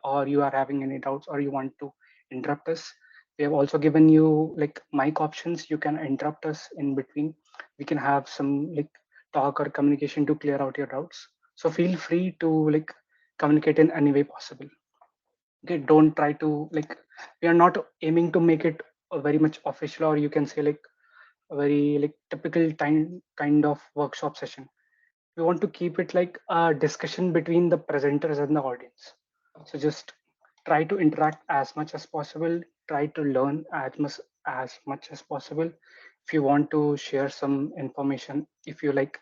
or you are having any doubts or you want to interrupt us. We have also given you like mic options. You can interrupt us in between. We can have some like talk or communication to clear out your doubts. So feel free to like communicate in any way possible. Okay, don't try to like, we are not aiming to make it a very much official, or you can say like a very like typical kind of workshop session. We want to keep it like a discussion between the presenters and the audience. So just try to interact as much as possible, try to learn as much as possible. If you want to share some information, if you like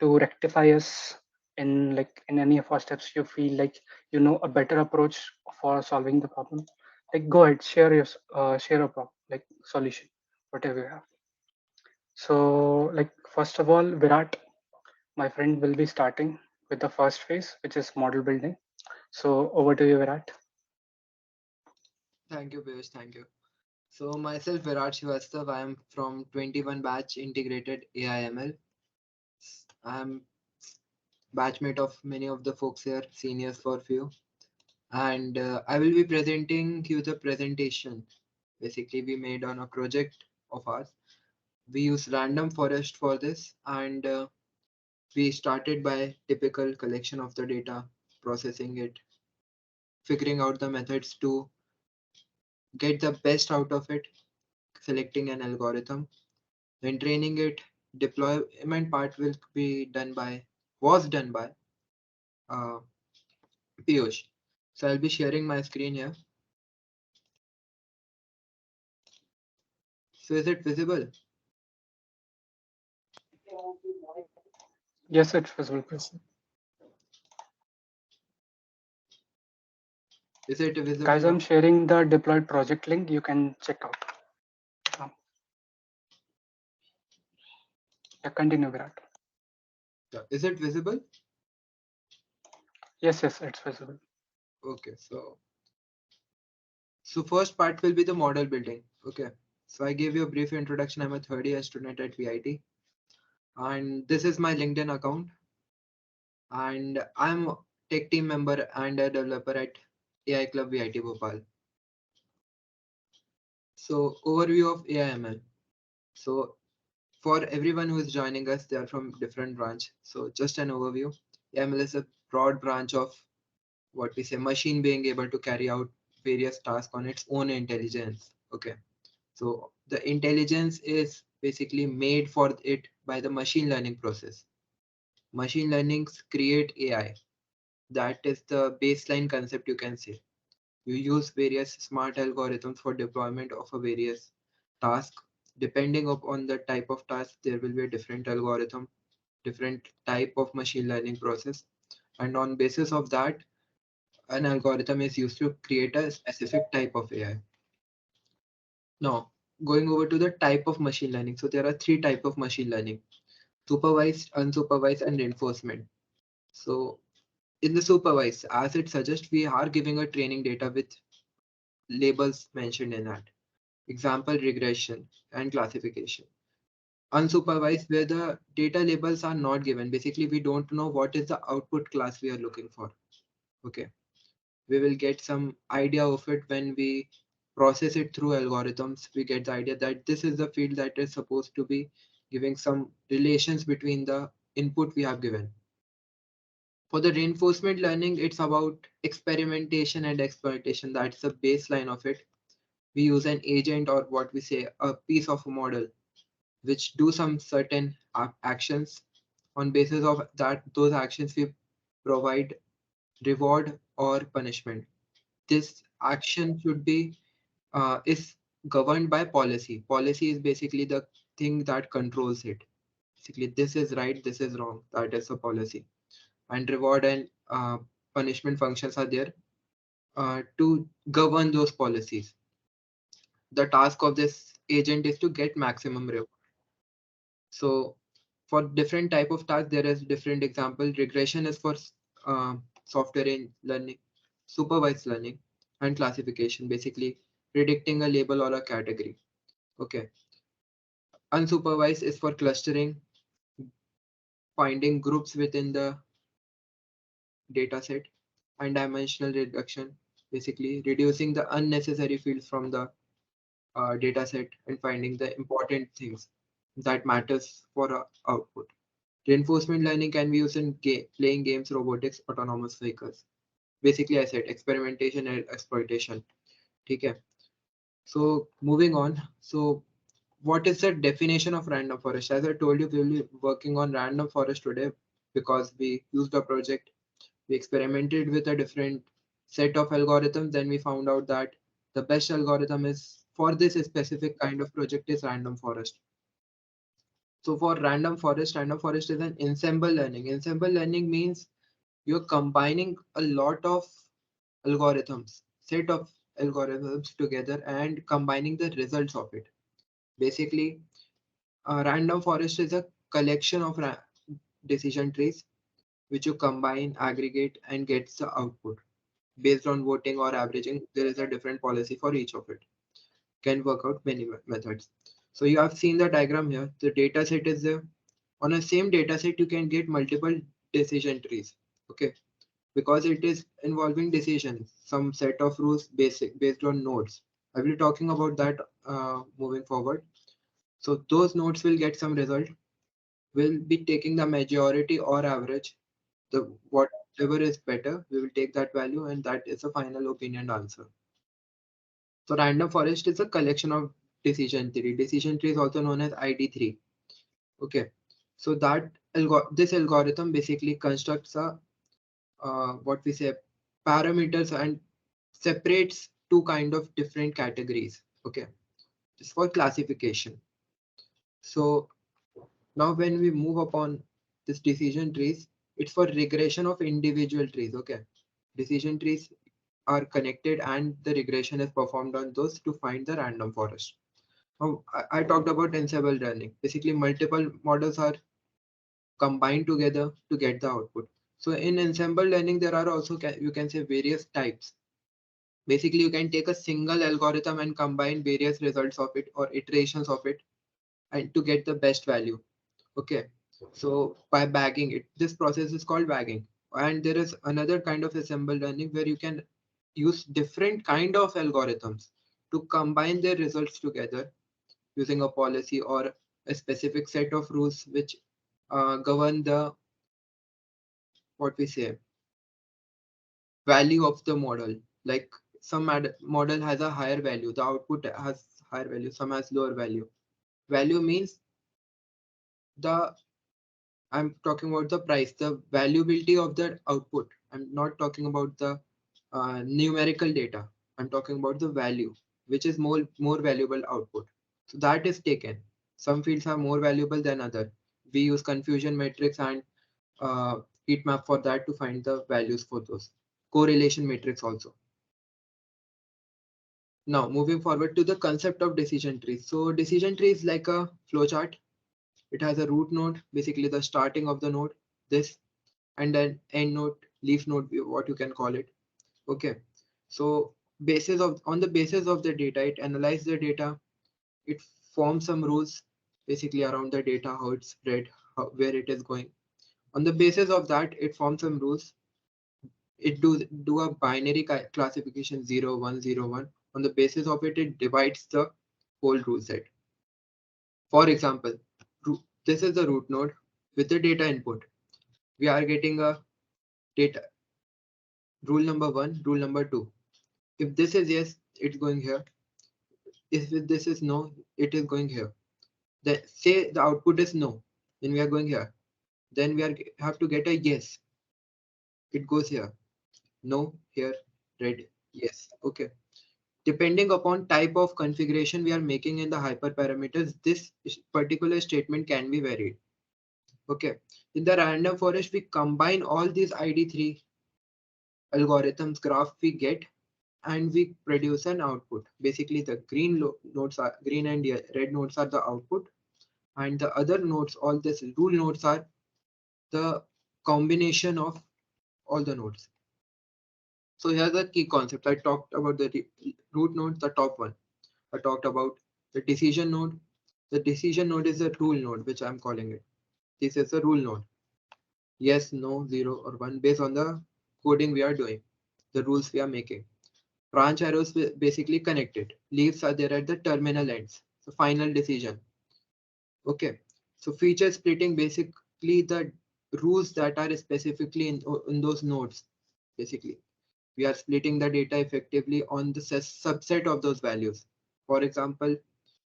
to rectify us in like in any of our steps, you feel like you know a better approach for solving the problem, like go ahead, share your share a problem like solution, whatever you have. So like first of all, Virat, my friend, will be starting with the first phase, which is model building. So over to you, Virat. Thank you, Piyush. Thank you. So myself, Virat Srivastav. I am from 21 batch integrated AIML. I am batchmate of many of the folks here, seniors for few. And I will be presenting you the presentation. Basically, we made on a project of ours. We use random forest for this, and we started by typical collection of the data, processing it, figuring out the methods to get the best out of it, selecting an algorithm, then training it. Deployment part will be done by was done by uh, Piyush. So I'll be sharing my screen here. So is it visible? Yes, it's visible. Yes, sir. Is it visible Guys, I'm now? sharing the deployed project link. You can check out. Yeah, continue, Virat. Yeah. Is it visible? Yes, yes, it's visible. Okay. So first part will be the model building. Okay. So I gave you a brief introduction. I'm a third year student at VIT, and this is my LinkedIn account. And I'm tech team member and a developer at AI Club VIT Bhopal. So overview of AIML. So for everyone who is joining us, they are from different branch. So just an overview. AIML is a broad branch of what we say machine being able to carry out various tasks on its own intelligence. Okay. So the intelligence is basically made for it by the machine learning process. Machine learnings create AI. That is the baseline concept you can say. You use various smart algorithms for deployment of a various task. Depending upon the type of task, there will be a different algorithm, different type of machine learning process. And on basis of that, an algorithm is used to create a specific type of AI. Now, going over to the type of machine learning. So there are three type of machine learning: supervised, unsupervised, and reinforcement. So in the supervised, as it suggests, we are giving a training data with labels mentioned in that. Example, regression and classification. Unsupervised, where the data labels are not given. Basically, we don't know what is the output class we are looking for. Okay. We will get some idea of it when we process it through algorithms. We get the idea that this is the field that is supposed to be giving some relations between the input we have given. For the reinforcement learning, it's about experimentation and exploitation. That's the baseline of it. We use an agent, or what we say a piece of a model, which do some certain actions. On basis of that, those actions we provide reward or punishment. This action should be is governed by policy. Policy is basically the thing that controls it. Basically, this is right, this is wrong. That is a policy. And reward and punishment functions are there to govern those policies. The task of this agent is to get maximum reward. So for different type of task, there is different example. Regression is for software in learning, supervised learning, and classification, basically predicting a label or a category. Okay. Unsupervised is for clustering, finding groups within the data set. and dimensional reduction, basically reducing the unnecessary fields from the data set and finding the important things that matters for output. Reinforcement learning can be used in playing games, robotics, autonomous vehicles. Basically, I said experimentation and exploitation. Okay. So moving on. So what is the definition of random forest? As I told you, we will be working on random forest today because we used a project. We experimented with a different set of algorithms. Then we found out that the best algorithm is for this specific kind of project is random forest. So for random forest is an ensemble learning. Ensemble learning means you're combining a lot of algorithms, set of algorithms together and combining the results of it. Basically, a random forest is a collection of decision trees which you combine, aggregate, and gets the output. Based on voting or averaging, there is a different policy for each of it. Can work out many methods. So you have seen the diagram here. The data set is there. On a same data set, you can get multiple decision trees. Okay, because it is involving decisions, some set of rules basic based on nodes. I will be talking about that moving forward. So those nodes will get some result. We'll be taking the majority or average. The whatever is better, we will take that value, and that is a final opinion answer. So random forest is a collection of decision tree. Decision tree is also known as ID3. Okay. So that this algorithm basically constructs a what we say parameters and separates two kind of different categories. Okay. Just for classification. So now when we move upon this decision trees, it's for regression of individual trees. Okay. Decision trees are connected and the regression is performed on those to find the random forest. Now, I talked about ensemble learning. Basically, multiple models are combined together to get the output. So in ensemble learning, there are also you can say various types. Basically, you can take a single algorithm and combine various results of it or iterations of it and to get the best value. Okay. So by bagging it, this process is called bagging. And there is another kind of ensemble learning where you can use different kind of algorithms to combine their results together using a policy or a specific set of rules which govern the what we say value of the model. Like some model has a higher value, the output has higher value, some has lower value. Value means the I'm talking about the price, the valuability of the output. I'm not talking about the numerical data. I'm talking about the value, which is more valuable output. So that is taken. Some fields are more valuable than other. We use confusion matrix and uh, heat map for that to find the values for those. Correlation matrix also. Now moving forward to the concept of decision tree. So decision tree is like a flowchart. It has a root node, basically the starting of the node, this, and then end node, leaf node, what you can call it. Okay. So basis of on the basis of the data, it analyzes the data, it forms some rules basically around the data, how it's spread, where it is going. On the basis of that, it forms some rules. It do a binary classification 0 1 0 1. On the basis of it, it divides the whole rule set. For example, this is the root node with the data input. We are getting a data rule number one, rule number two. If this is yes, it's going here. If this is no, it is going here. Then say the output is no, then we are going here. Then we have to get a yes. It goes here. No, here, red, yes. Okay. Depending upon type of configuration we are making in the hyperparameters, this particular statement can be varied. Okay. In the random forest, we combine all these ID3 algorithms graph we get and we produce an output. Basically, the nodes are green and red nodes are the output, and the other nodes, all these rule nodes are the combination of all the nodes. So here's the key concept. I talked about the root node, the top one. I talked about the decision node. The decision node is a rule node, which I'm calling it. This is a rule node. Yes, no, zero, or one based on the coding we are doing, the rules we are making. Branch arrows basically connected. Leaves are there at the terminal ends. So final decision. Okay. So feature splitting basically the rules that are specifically in those nodes. Basically, we are splitting the data effectively on the subset of those values. For example,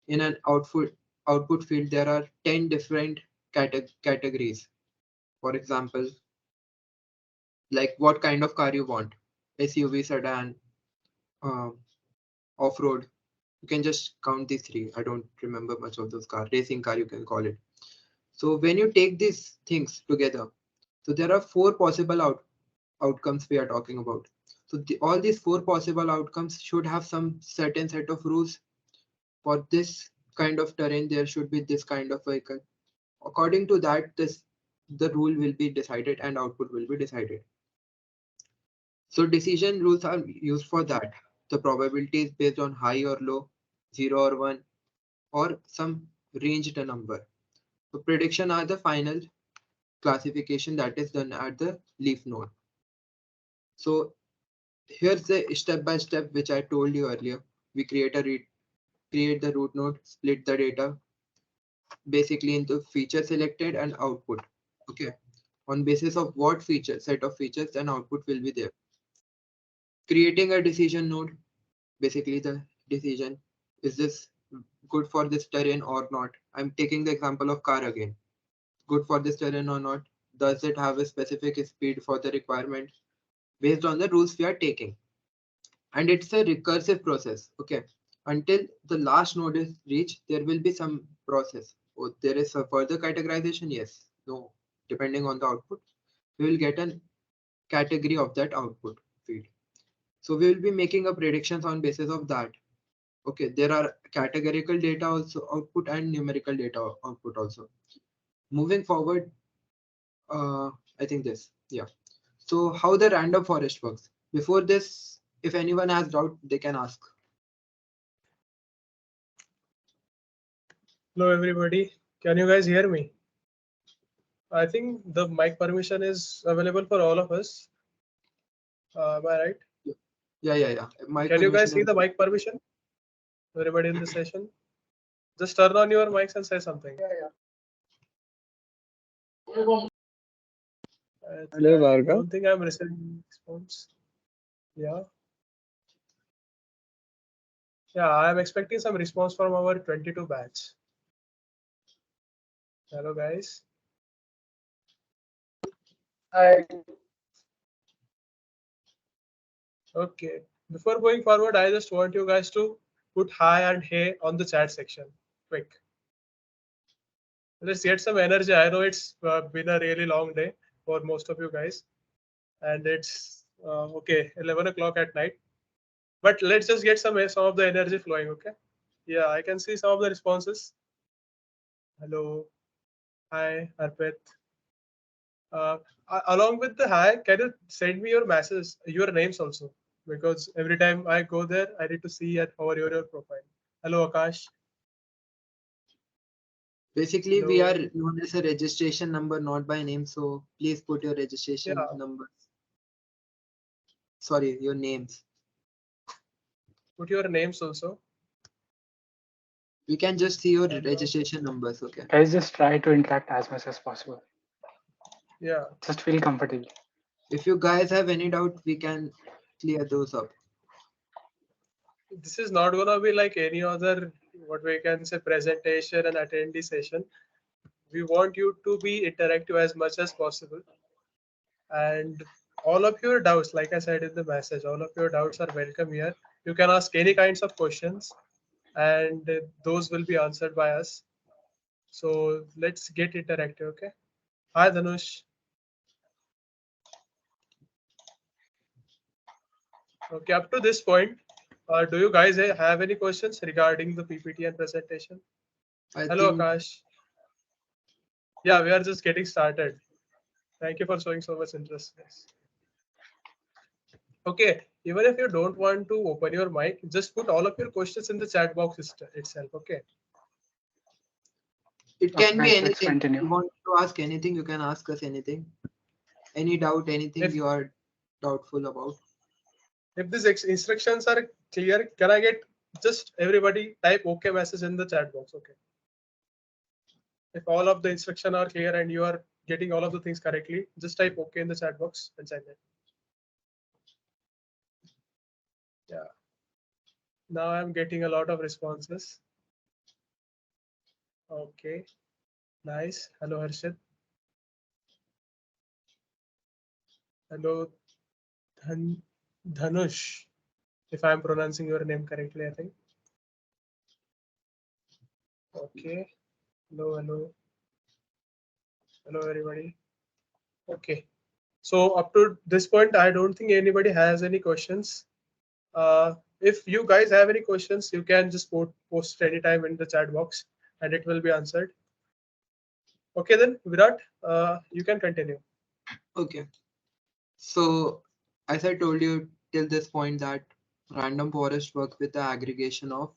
in an output field, there are 10 different categories. For example, like what kind of car you want, SUV, sedan, uh, off-road. You can just count these three. I don't remember much of those car. Racing car, you can call it. So when you take these things together, so there are four possible outcomes we are talking about. So all these four possible outcomes should have some certain set of rules. For this kind of terrain, there should be this kind of vehicle. According to that, the rule will be decided and output will be decided. So decision rules are used for that. The probability is based on high or low, 0 or 1, or some ranged number. So prediction are the final classification that is done at the leaf node. So here's the step by step which I told you earlier. We create the root node, split the data basically into feature selected and output. Okay. On basis of what feature, set of features, then output will be there. Creating a decision node, basically the decision, is this good for this terrain or not? I'm taking the example of car again. Good for this terrain or not? Does it have a specific speed for the requirement based on the rules we are taking? And it's a recursive process. Okay. Until the last node is reached, there will be some process. Oh, there is a further categorization. Yes. No. Depending on the output, we will get a category of that output field. So we will be making a predictions on basis of that. Okay, there are categorical data also output and numerical data output also. Moving forward, I think this, yeah. So how the random forest works. Before this, if anyone has doubt, they can ask. Hello everybody, can you guys hear me? I think the mic permission is available for all of us. Am I right? Yeah. My Can you guys permission see is the mic permission? Everybody in the session? Just turn on your mics and say something. Hello, I Bhargav. don't think I'm receiving response. Yeah. Yeah, I'm expecting some response from our 22 batch. Hello guys. Okay. Before going forward, I just want you guys to put hi and hey on the chat section. Quick. Let's get some energy. I know it's been a really long day for most of you guys, and it's okay 11 o'clock at night. But let's just get some of the energy flowing. Okay. Yeah, I can see some of the responses. Hello, hi, Arpit. Along with the hi, can you send me your messages, your names also? Because every time I go there, I need to see at over your profile. Hello, Akash. basically we Hello. are known as a registration number, not by name. So please put your registration Yeah, numbers. Sorry, your names. put your names also. We can just see your Hello. registration numbers. Okay. Guys, just try to interact as much as possible. Yeah. Just feel comfortable. If you guys have any doubt, we can clear those up. This is not gonna be like any other what we can say presentation and attendee session. We want you to be interactive as much as possible, and all of your doubts, like I said in the message, all of your doubts are welcome here. You can ask any kinds of questions, and those will be answered by us. So let's get interactive. Okay. Hi Dhanush. Okay, up to this point, do you guys have any questions regarding the PPT and presentation? I Hello, think Akash. Yeah, we are just getting started. Thank you for showing so much interest. Yes. Okay, even if you don't want to open your mic, just put all of your questions in the chat box itself. Okay. it Okay, can be guys, let's anything. If continue. you want to ask anything, you can ask us anything. Any doubt, anything If you are. doubtful about? If these instructions are clear, can I get just everybody type OK message in the chat box? Okay. If all of the instructions are clear and you are getting all of the things correctly, just type OK in the chat box and sign it. Yeah. Now I'm getting a lot of responses. Okay. Nice. Hello, Harshit. Hello, Dhanush. If I'm pronouncing your name correctly, I think. Okay. Hello, hello. Hello, everybody. Okay. So up to this point, I don't think anybody has any questions. If you guys have any questions, you can just post anytime in the chat box and it will be answered. Okay, then Virat, you can continue. Okay. So as I told you till this point that random forest work with the aggregation of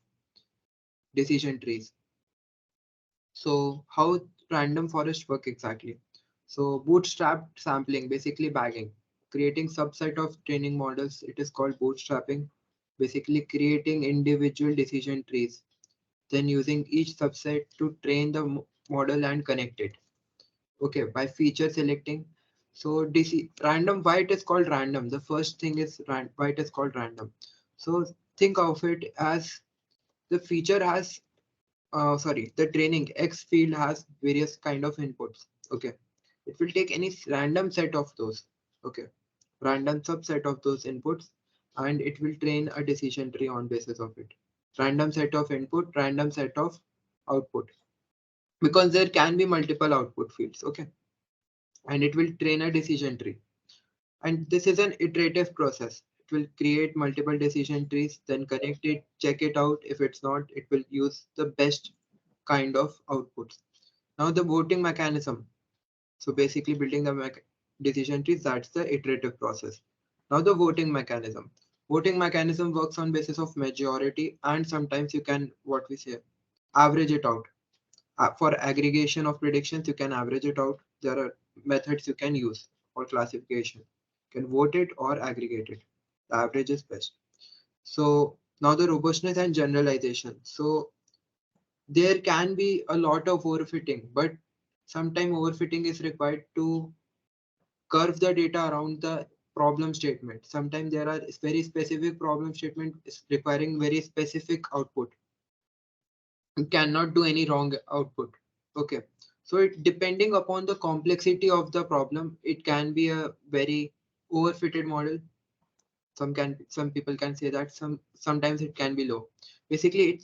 decision trees. So how random forest work exactly? So bootstrapped sampling, basically bagging, creating subset of training models. It is called bootstrapping, basically creating individual decision trees, then using each subset to train the model and connect it. Okay, by feature selecting. So DC random, why it is called random? The first thing is why it is called random. So think of it as the feature has the training X field has various kind of inputs. Okay, it will take any random set of those. Okay, random subset of those inputs, and it will train a decision tree on basis of it. Random set of input, random set of output, because there can be multiple output fields. Okay, and it will train a decision tree. And this is an iterative process. It will create multiple decision trees, then connect it, check it out. If it's not, it will use the best kind of outputs. Now the voting mechanism. So basically building the decision trees, that's the iterative process. Now the voting mechanism. Voting mechanism works on basis of majority, and sometimes you can, what we say, average it out. For aggregation of predictions, you can average it out. There are methods you can use for classification. You can vote it or aggregate it. The average is best. So now the robustness and generalization. So there can be a lot of overfitting, but sometimes overfitting is required to curve the data around the problem statement. Sometimes there are very specific problem statement requiring very specific output. You cannot do any wrong output. Okay, so it depending upon the complexity of the problem, it can be a very overfitted model. Some people can say that sometimes it can be low. Basically,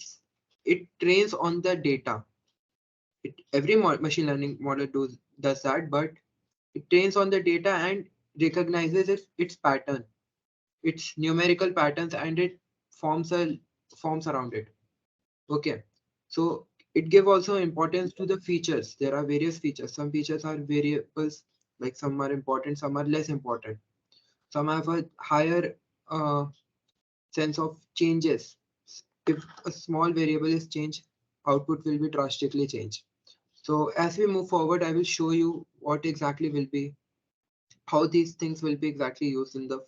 it trains on the data. Every machine learning model does that, but it trains on the data and recognizes its pattern, its numerical patterns, and it forms around it. Okay, so it give also importance to the features. There are various features. Some features are variables, like some are important, some are less important. Some have a higher sense of changes. If a small variable is changed, output will be drastically changed. So as we move forward, I will show you what exactly will be, how these things will be exactly used in the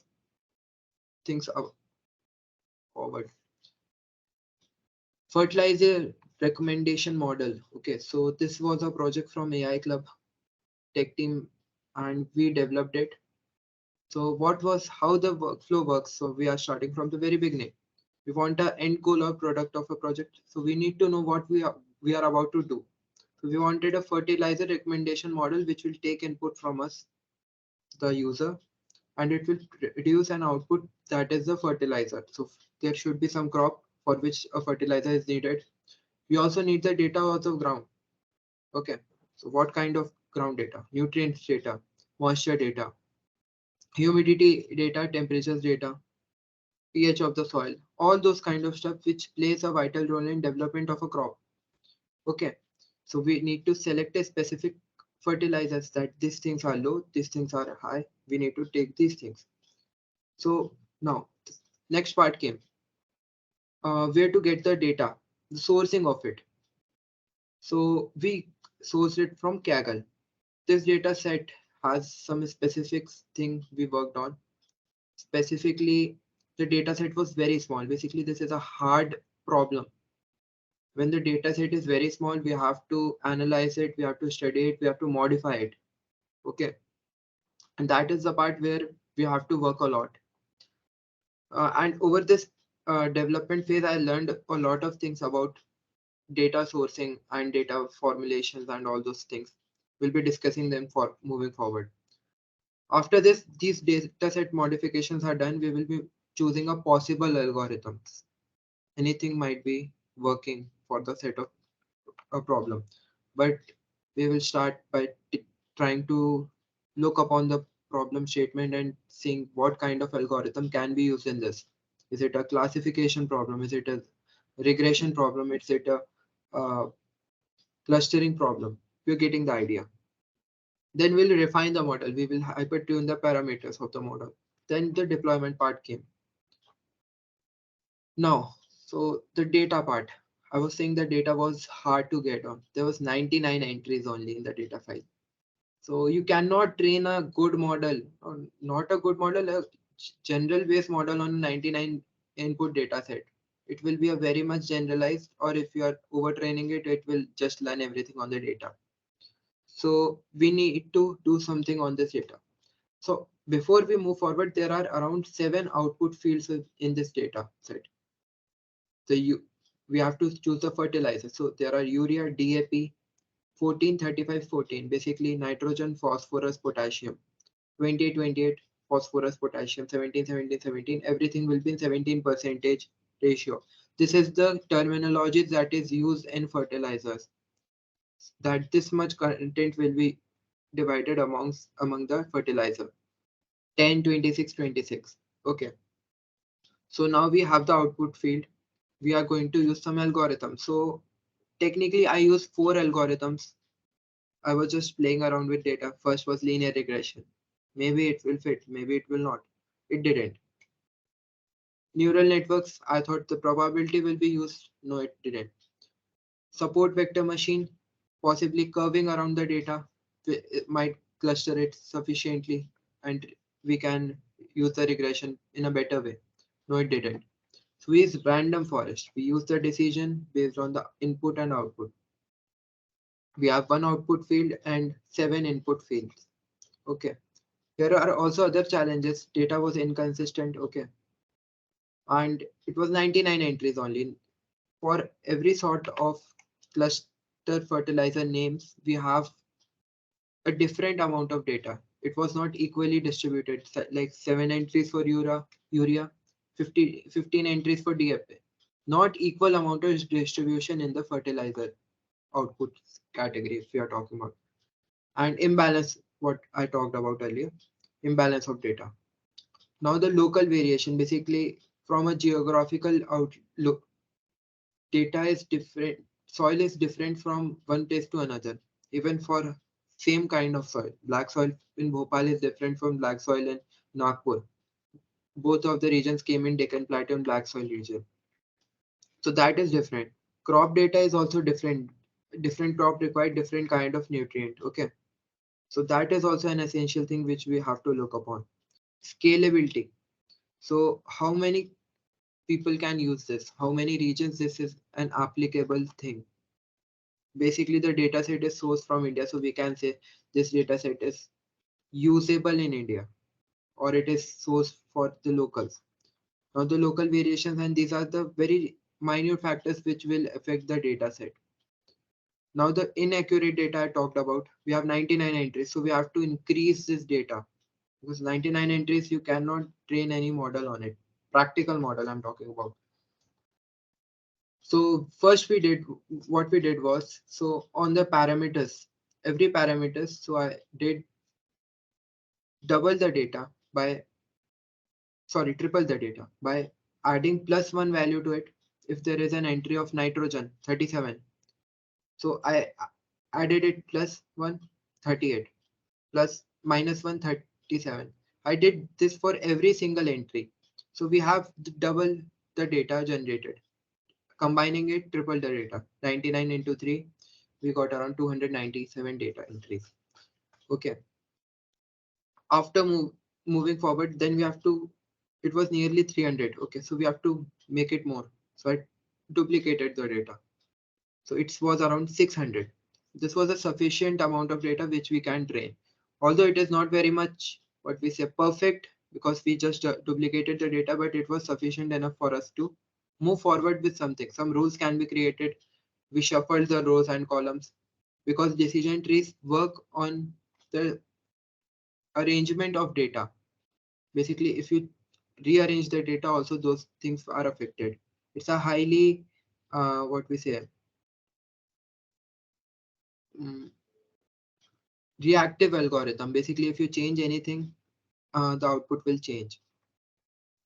things forward. Fertilizer recommendation model. Okay, so this was a project from AI Club tech team, and we developed it. So what was how the workflow works? So we are starting from the very beginning. We want a end goal or product of a project. So we need to know what we are about to do. So we wanted a fertilizer recommendation model which will take input from us, the user, and it will produce an output that is the fertilizer. So there should be some crop for which a fertilizer is needed. We also need the data of the ground. Okay, so what kind of ground data? Nutrients data, moisture data, humidity data, temperatures data, pH of the soil, all those kind of stuff which plays a vital role in development of a crop. Okay, so we need to select a specific fertilizers that these things are low, these things are high. We need to take these things. So now next part came, where to get the data, the sourcing of it. So we sourced it from Kaggle. This data set has some specific thing we worked on. Specifically, the data set was very small. Basically, this is a hard problem. When the data set is very small, we have to analyze it, we have to study it, we have to modify it. Okay. And that is the part where we have to work a lot. And over this development phase, I learned a lot of things about data sourcing and data formulations and all those things. We'll be discussing them for moving forward. After this, these dataset modifications are done, we will be choosing a possible algorithms. Anything might be working for the set of a problem, but we will start by trying to look upon the problem statement and seeing what kind of algorithm can be used in this. Is it a classification problem? Is it a regression problem? Is it a clustering problem? You're getting the idea. Then we'll refine the model. We will hyper-tune the parameters of the model. Then the deployment part came. Now, so the data part. I was saying the data was hard to get on. There was 99 entries only in the data file. So you cannot train a good model, or not a good model, a general based model on a 99 input data set. It will be a very much generalized, or if you are overtraining it, it will just learn everything on the data. So we need to do something on this data. So before we move forward, there are around 7 output fields in this data set. So we have to choose the fertilizer. So there are urea, DAP, 14, 35, 14, basically nitrogen, phosphorus, potassium, 28, 28, phosphorus, potassium, 17, 17, 17, everything will be in 17 percentage ratio. This is the terminology that is used in fertilizers, that this much content will be divided among the fertilizer. 10, 26, 26. Okay. So now we have the output field. We are going to use some algorithms. So technically I use 4 algorithms. I was just playing around with data. First was linear regression. Maybe it will fit, maybe it will not. It didn't. Neural networks, I thought the probability will be used. No, it didn't. Support vector machine, possibly curving around the data. It might cluster it sufficiently and we can use the regression in a better way. No, it didn't. So we use random forest. We use the decision based on the input and output. We have 1 output field and 7 input fields. Okay. There are also other challenges. Data was inconsistent. Okay. And it was 99 entries only. For every sort of cluster fertilizer names, we have a different amount of data. It was not equally distributed, like 7 entries for urea, 15 entries for DAP. Not equal amount of distribution in the fertilizer output category if we are talking about. And imbalance, what I talked about earlier, imbalance of data. Now the local variation, basically from a geographical outlook, data is different, soil is different from one place to another, even for same kind of soil. Black soil in Bhopal is different from black soil in Nagpur. Both of the regions came in Deccan Plateau and black soil region. So that is different. Crop data is also different. Different crop require different kind of nutrient. Okay. So that is also an essential thing which we have to look upon. Scalability. So how many people can use this? How many regions this is an applicable thing? Basically, the data set is sourced from India, so we can say this data set is usable in India, or it is sourced for the locals. Now, the local variations, and these are the very minute factors which will affect the data set. Now, the inaccurate data I talked about, we have 99 entries, so we have to increase this data because 99 entries, you cannot train any model on it. Practical model I'm talking about. So first what we did was, so on the parameters, every parameters, so I did double the data by, sorry, triple the data by adding +1 value to it. If there is an entry of nitrogen 37, so I added it +1 38 plus -1 37. I did this for every single entry. So we have double the data generated. Combining it, triple the data. 99 into 3, we got around 297 data entries. Okay. After moving forward, then we have to it was nearly 300. Okay, so we have to make it more. So I duplicated the data. So it was around 600. This was a sufficient amount of data which we can train. Although it is not very much what we say perfect because we just duplicated the data, but it was sufficient enough for us to move forward with something. Some rules can be created. We shuffled the rows and columns because decision trees work on the arrangement of data. Basically, if you rearrange the data, also those things are affected. It's a highly what we say mm, reactive algorithm. Basically, if you change anything, the output will change.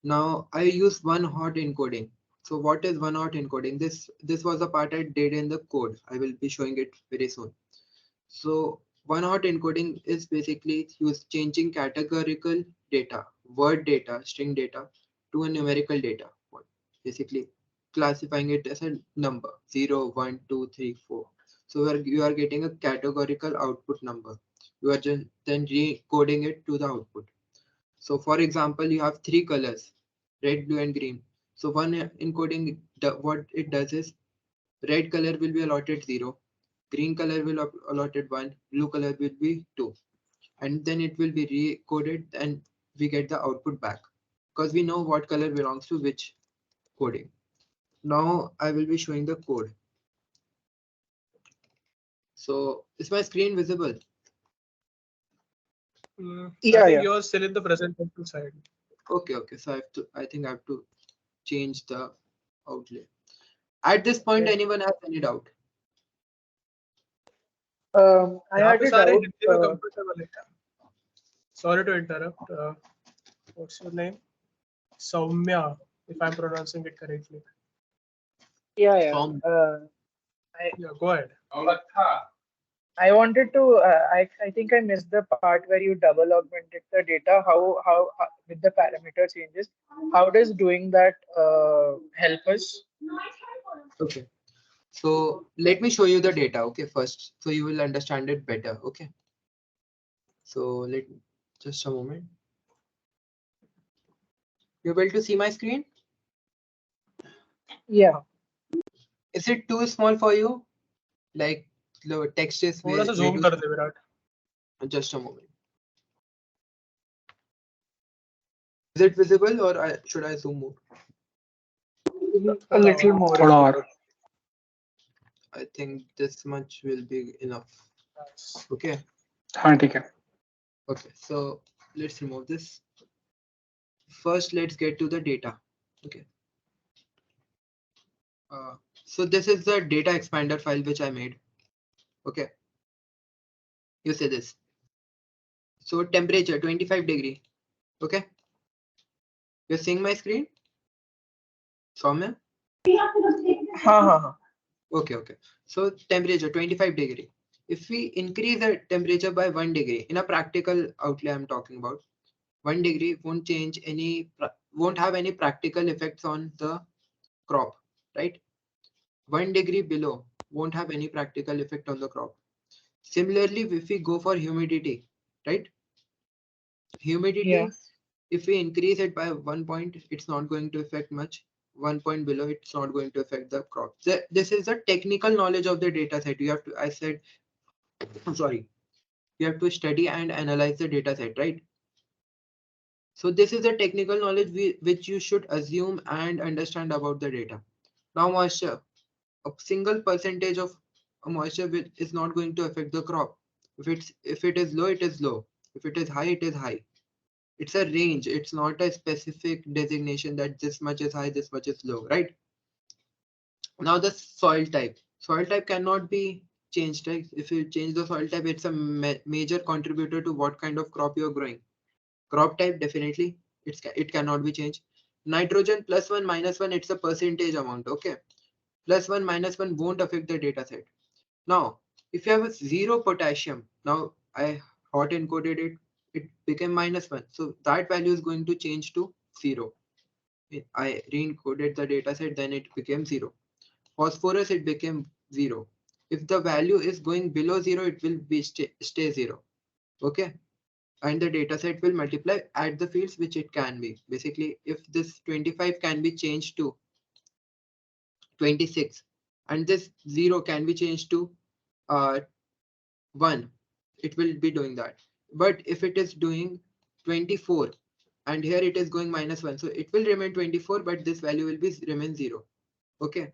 Now I use one hot encoding. So what is one hot encoding? This was the part I did in the code. I will be showing it very soon. So one hot encoding is basically use changing categorical data, word data, string data to a numerical data. Basically classifying it as a number 0, 1, 2, 3, 4. So where you are getting a categorical output number. You are just then recoding it to the output. So for example, you have three colors, red, blue, and green. So one encoding, what it does is red color will be allotted 0, green color will allotted 1, blue color will be 2. And then it will be recoded and we get the output back because we know what color belongs to which coding. Now I will be showing the code. So is my screen visible? I Yeah, think yeah. you're still in the presentation side. Okay. So I think I have to change the outlay. At this point, Okay. anyone has any doubt? I यहाँ had पे a सारे doubt. Hindi में comfortable है क्या? Sorry to interrupt. What's your name? Soumya, if I'm pronouncing it correctly. Yeah. From Yeah, go ahead. I wanted to. I think I missed the part where you double augmented the data. How with the parameter changes? How does doing that help us? okay. So let me show you the data, okay, first, so you will understand it better, okay. So let just a moment. You able to see my screen? Yeah. Is it too small for you? Like the text is थोड़ा सा way zoom too कर दे Virat. small? Just a moment. Is it visible or should I zoom more? A little more. थोड़ा और. I think this much will be enough. Nice. Okay. हाँ ठीक है. Okay. So let's remove this. First, let's get to the data. Okay. So this is the data expander file which I made. Okay. You see this. So temperature 25 degree. Okay. You're seeing my screen? Soumya? Ha. Okay. So temperature 25 degree. If we increase the temperature by 1 degree, in a practical outlay I'm talking about, 1 degree won't change any, won't have any practical effects on the crop, right? 1 degree below won't have any practical effect on the crop. Similarly, if we go for humidity, right? Yeah. Humidity, if we increase it by 1 point, it's not going to affect much. 1 point below, it's not going to affect the crop. This is the technical knowledge of the data set. You have to, I said, I'm sorry, you have to study and analyze the data set, right? So this is the technical knowledge which you should assume and understand about the data. Now moisture, a single percentage of a moisture is not going to affect the crop. If it is low, it is low. If it is high, it is high. It's a range. It's not a specific designation that this much is high, this much is low, right? Now the soil type. Soil type cannot be changed, right? If you change the soil type, it's a major contributor to what kind of crop you're growing. Crop type, definitely, it cannot be changed. Nitrogen +1 -1, it's a percentage amount, okay? +1 -1 won't affect the data set. Now, if you have a 0 potassium, now I hot encoded it, it became -1. So that value is going to change to 0. I re-encoded the data set, then it became 0. Phosphorus, it became 0. If the value is going below 0, it will be stay 0. Okay. and the data set will multiply at the fields which it can be. Basically, if this 25 can be changed to 26 and this 0 can be changed to 1, it will be doing that. But if it is doing 24 and here it is going -1, so it will remain 24, but this value will be remain 0. Okay,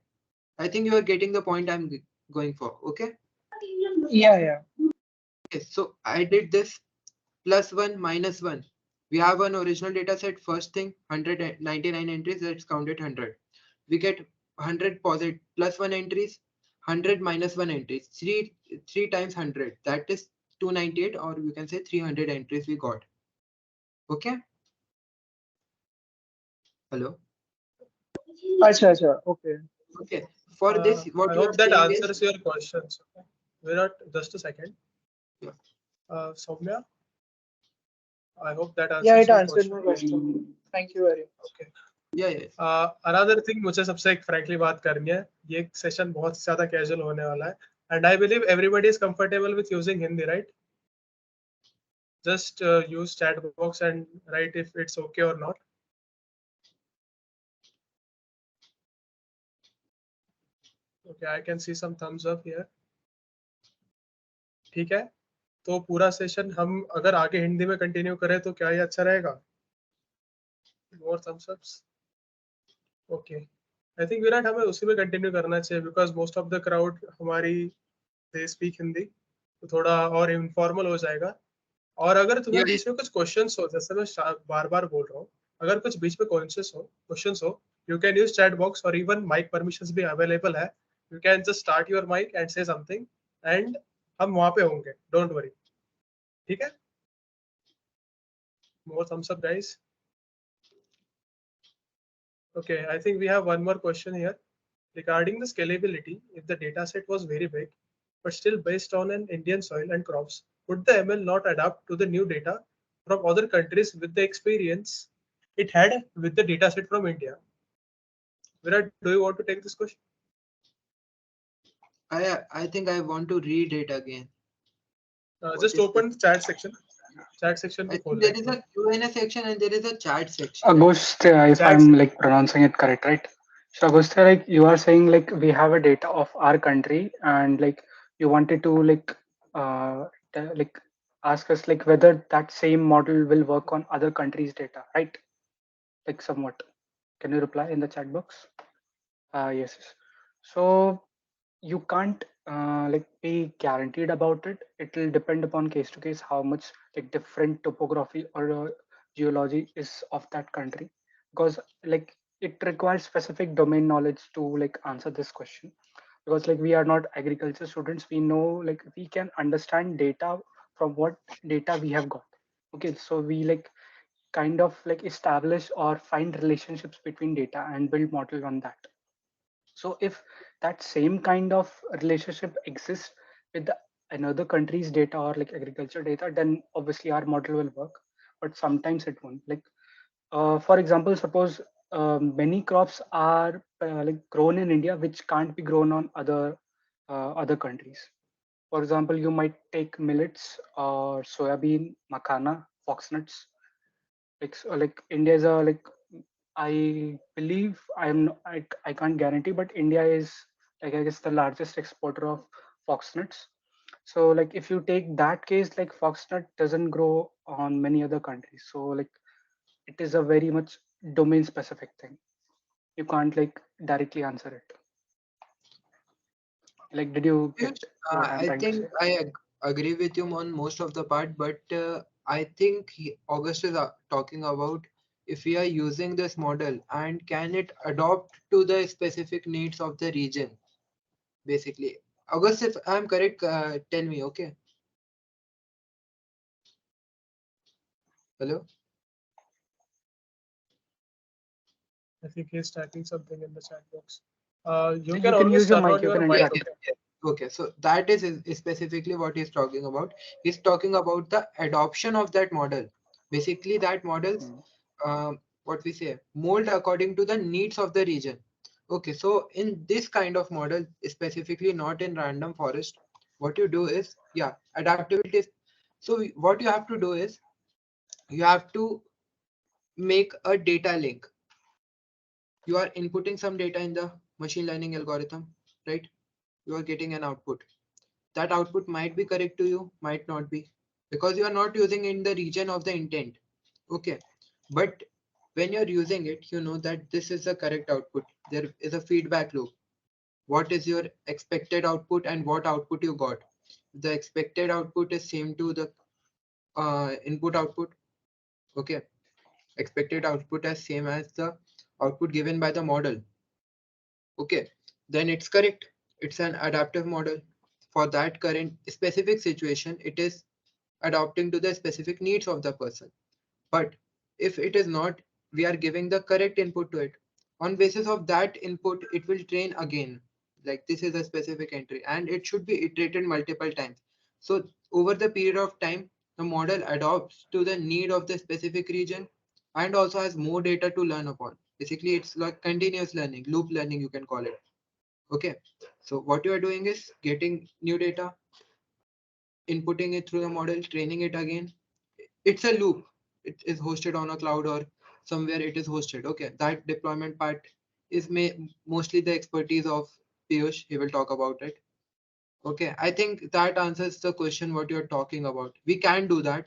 I think you are getting the point I'm going for. Okay. Yeah. Okay, so I did this +1 -1. We have an original data set. First thing, 199 entries, that's counted 100. We get 100 positive +1 entries, 100 -1 entries. Three times 100, that is 298, or you can say 300 entries we got. Okay. Hello. Acha. Okay. Okay. For this, what I you are hope that saying is, answers your questions. Okay. Virat, just a second. yeah, Soumya, I hope that Yeah, answers it your answered my question. question. Thank you very much. Okay. yeah. Another thing मुझे सबसे एक frankly बात करनी है. ये session बहुत ज़्यादा casual होने वाला है. And I believe everybody is comfortable with using Hindi, right? Just use chat box and write if it's okay or not. Okay, I can see some thumbs up here. ठीक है, तो पूरा session हम अगर आगे हिंदी में कंटिन्यू करें तो क्या ये अच्छा रहेगा? More thumbs ups. Okay. I think Virat हमें उसी में कंटिन्यू करना चाहिए because most of the crowd हमारी they speak हिंदी, तो थोड़ा और इनफॉर्मल हो जाएगा. और अगर तुम्हें Yeah. बीच में कुछ क्वेश्चंस हो, जैसे मैं बार बार बोल रहा हूँ, अगर कुछ बीच में क्वेश्चंस हो, you can use chat box और इवन माइक परमिशंस भी अवेलेबल है. You can just start your mic and say something and हम वहां पे होंगे, डोंट वरी. ठीक है. More thumbs up guys. Okay, I think we have one more question here regarding the scalability. If the data set was very big but still based on an Indian soil and crops, would the ML not adapt to the new data from other countries with the experience it had with the data set from India? Virat, do you want to take this question? I think I want to read it again. Just open the chat section. Chat section I को खोल think there is लेते हैं. a Q&A section and there is a chat section. Agustya, if Chat I'm section. like pronouncing it correct, right? So Agustya, like you are saying, like we have a data of our country, and like you wanted to like ask us like whether that same model will work on other countries' data, right? Like somewhat. Can you reply in the chat box? Yes. So you can't like be guaranteed about it. It will depend upon case to case how much like different topography or geology is of that country, because like it requires specific domain knowledge to like answer this question. Because like we are not agriculture students, we know like we can understand data from what data we have got. Okay, so we like kind of like establish or find relationships between data and build model on that. So if that same kind of relationship exists with another country's data or like agriculture data, then obviously our model will work. But sometimes it won't. Like for example, suppose many crops are like grown in India which can't be grown on other countries. For example, you might take millets or soybean, makhana, foxnuts. Like India is a like I believe I can't guarantee, but India is like I guess the largest exporter of foxnuts. So like if you take that case, like foxnut doesn't grow on many other countries. So like it is a very much domain specific thing. You can't like directly answer it. Like, did you get Piyush, what I'm I trying to think say? I agree with you on most of the part, but I think August is talking about if we are using this model and can it adopt to the specific needs of the region, basically. August, if I'm correct, tell me, okay? Hello? I think he's typing something in the chat box. You Like can you can always use your turn on mic, you your can mic. Yes, interact. yes, Okay. yes. Okay, so that is specifically what he's talking about. He's talking about the adoption of that model. Basically, that models, Hmm. what we say, mold according to the needs of the region. Okay, so in this kind of model, specifically not in random forest, what you do is, yeah, adaptability is, so what you have to do is you have to make a data link. You are inputting some data in the machine learning algorithm, right? You are getting an output. That output might be correct to you, might not be, because you are not using in the region of the intent. Okay. But when you're using it, you know that this is the correct output. There is a feedback loop. What is your expected output and what output you got? The expected output is same to the input output. Okay. Expected output as same as the output given by the model. Okay, then it's correct. It's an adaptive model. For that current specific situation, it is adapting to the specific needs of the person. But if it is not, we are giving the correct input to it. On basis of that input, it will train again. Like this is a specific entry and it should be iterated multiple times. So over the period of time, the model adapts to the need of the specific region and also has more data to learn upon. Basically, it's like continuous learning, loop learning, you can call it. Okay, so what you are doing is getting new data, inputting it through the model, training it again. It's a loop. It is hosted on a cloud or somewhere it is hosted. Okay, that deployment part is mostly the expertise of Piyush. He will talk about it. Okay, I think that answers the question what you're talking about. We can do that,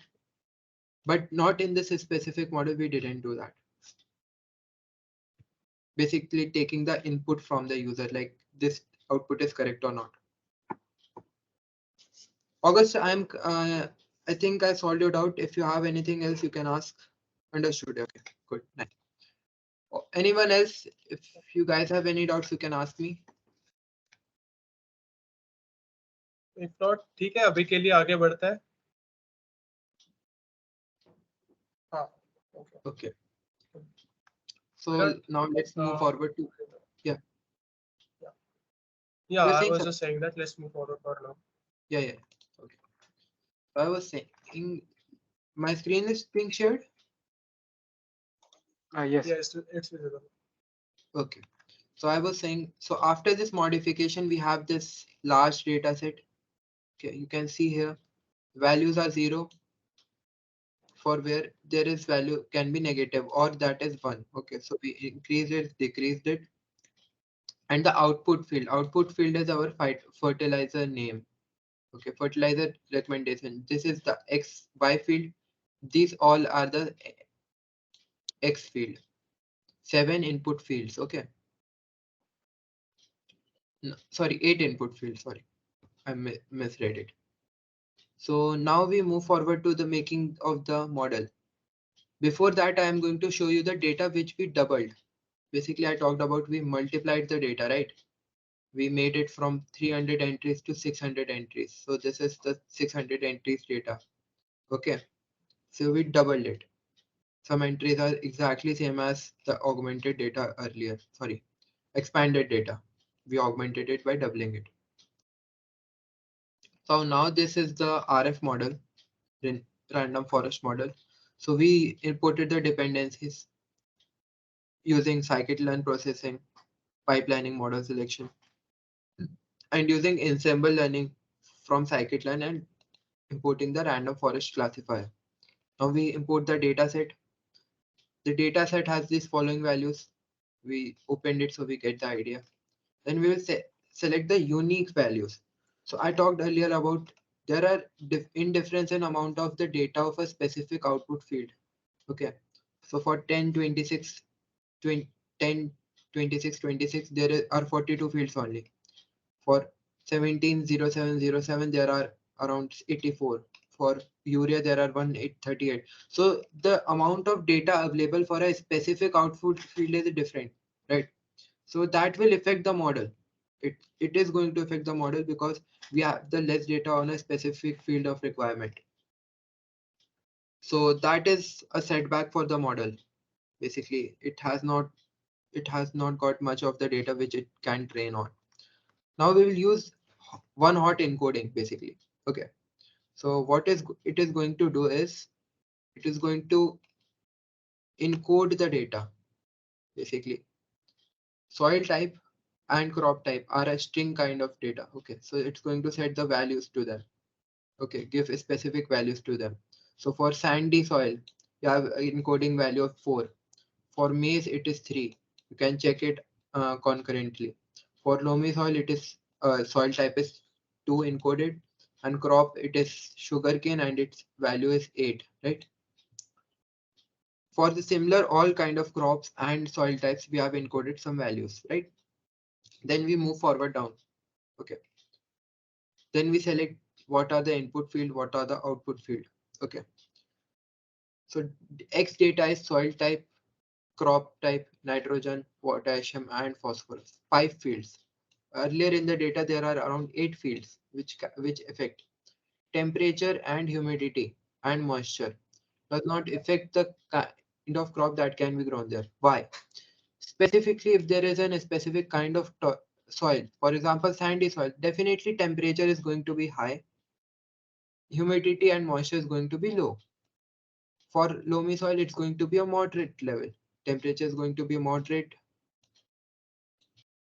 but not in this specific model. We didn't do that. Basically, taking the input from the user, like this output is correct or not. August, I think I solved it out. If you have anything else, you can ask. Understood. Okay, good. Nice. Anyone else? If you guys have any doubts, you can ask me. If not, ठीक है, अभी के लिए आगे बढ़ते हैं. हाँ, okay. Okay. So Virat, now let's move forward to yeah. Yeah, You're I saying was something? just saying that let's move forward for now. Yeah. Okay. I was saying my screen is being shared. Yes. Yeah, it's visible. Okay. So I was saying, so after this modification, we have this large data set. Okay, you can see here values are 0 for where there is value can be negative or that is 1. Okay, so we increased it, decreased it. And the output field is our fertilizer name. Okay, fertilizer recommendation. This is the XY field. These all are the X field. 7 input fields. Okay. No, sorry, 8 input fields. Sorry, I misread it. So now we move forward to the making of the model. Before that, I am going to show you the data which we doubled. Basically, I talked about we multiplied the data, right? We made it from 300 entries to 600 entries. So this is the 600 entries data. Okay. So we doubled it. Some entries are exactly same as the augmented data earlier. Sorry, expanded data. We augmented it by doubling it. So now this is the RF model, random forest model. So we imported the dependencies using scikit-learn processing, pipelining model selection, and using ensemble learning from scikit-learn and importing the random forest classifier. Now we import the data set. The data set has these following values. We opened it so we get the idea. Then we will select the unique values. So I talked earlier about there are indifference in amount of the data of a specific output field. Okay. So for 10, 26, 20, 10, 26, 26, are 42 fields only. For 17, 07, 07, there are around 84. For urea, there are 1838. So the amount of data available for a specific output field is different, right? So that will affect the model. It is going to affect the model because we have the less data on a specific field of requirement. So that is a setback for the model. Basically, it has not got much of the data which it can train on. Now we will use one hot encoding basically. Okay. So what it is going to do is it is going to encode the data basically. Soil type and crop type are a string kind of data. Okay. So it's going to set the values to them. Okay. Give specific values to them. So for sandy soil, you have encoding value of 4. For maize, it is 3. You can check it concurrently. For loamy soil, it is soil type is 2 encoded, and crop it is sugarcane and its value is 8, right? For the similar all kind of crops and soil types, we have encoded some values, right? Then we move forward down. Okay. Then we select what are the input field, what are the output field. Okay. So X data is soil type, crop type, nitrogen, potassium, and phosphorus. 5 fields. Earlier in the data, there are around 8 fields which affect temperature and humidity and moisture. Does not affect the kind of crop that can be grown there. Why? Specifically, if there is a specific kind of soil, for example, sandy soil, definitely temperature is going to be high, humidity and moisture is going to be low. For loamy soil, it's going to be a moderate level. Temperature is going to be moderate,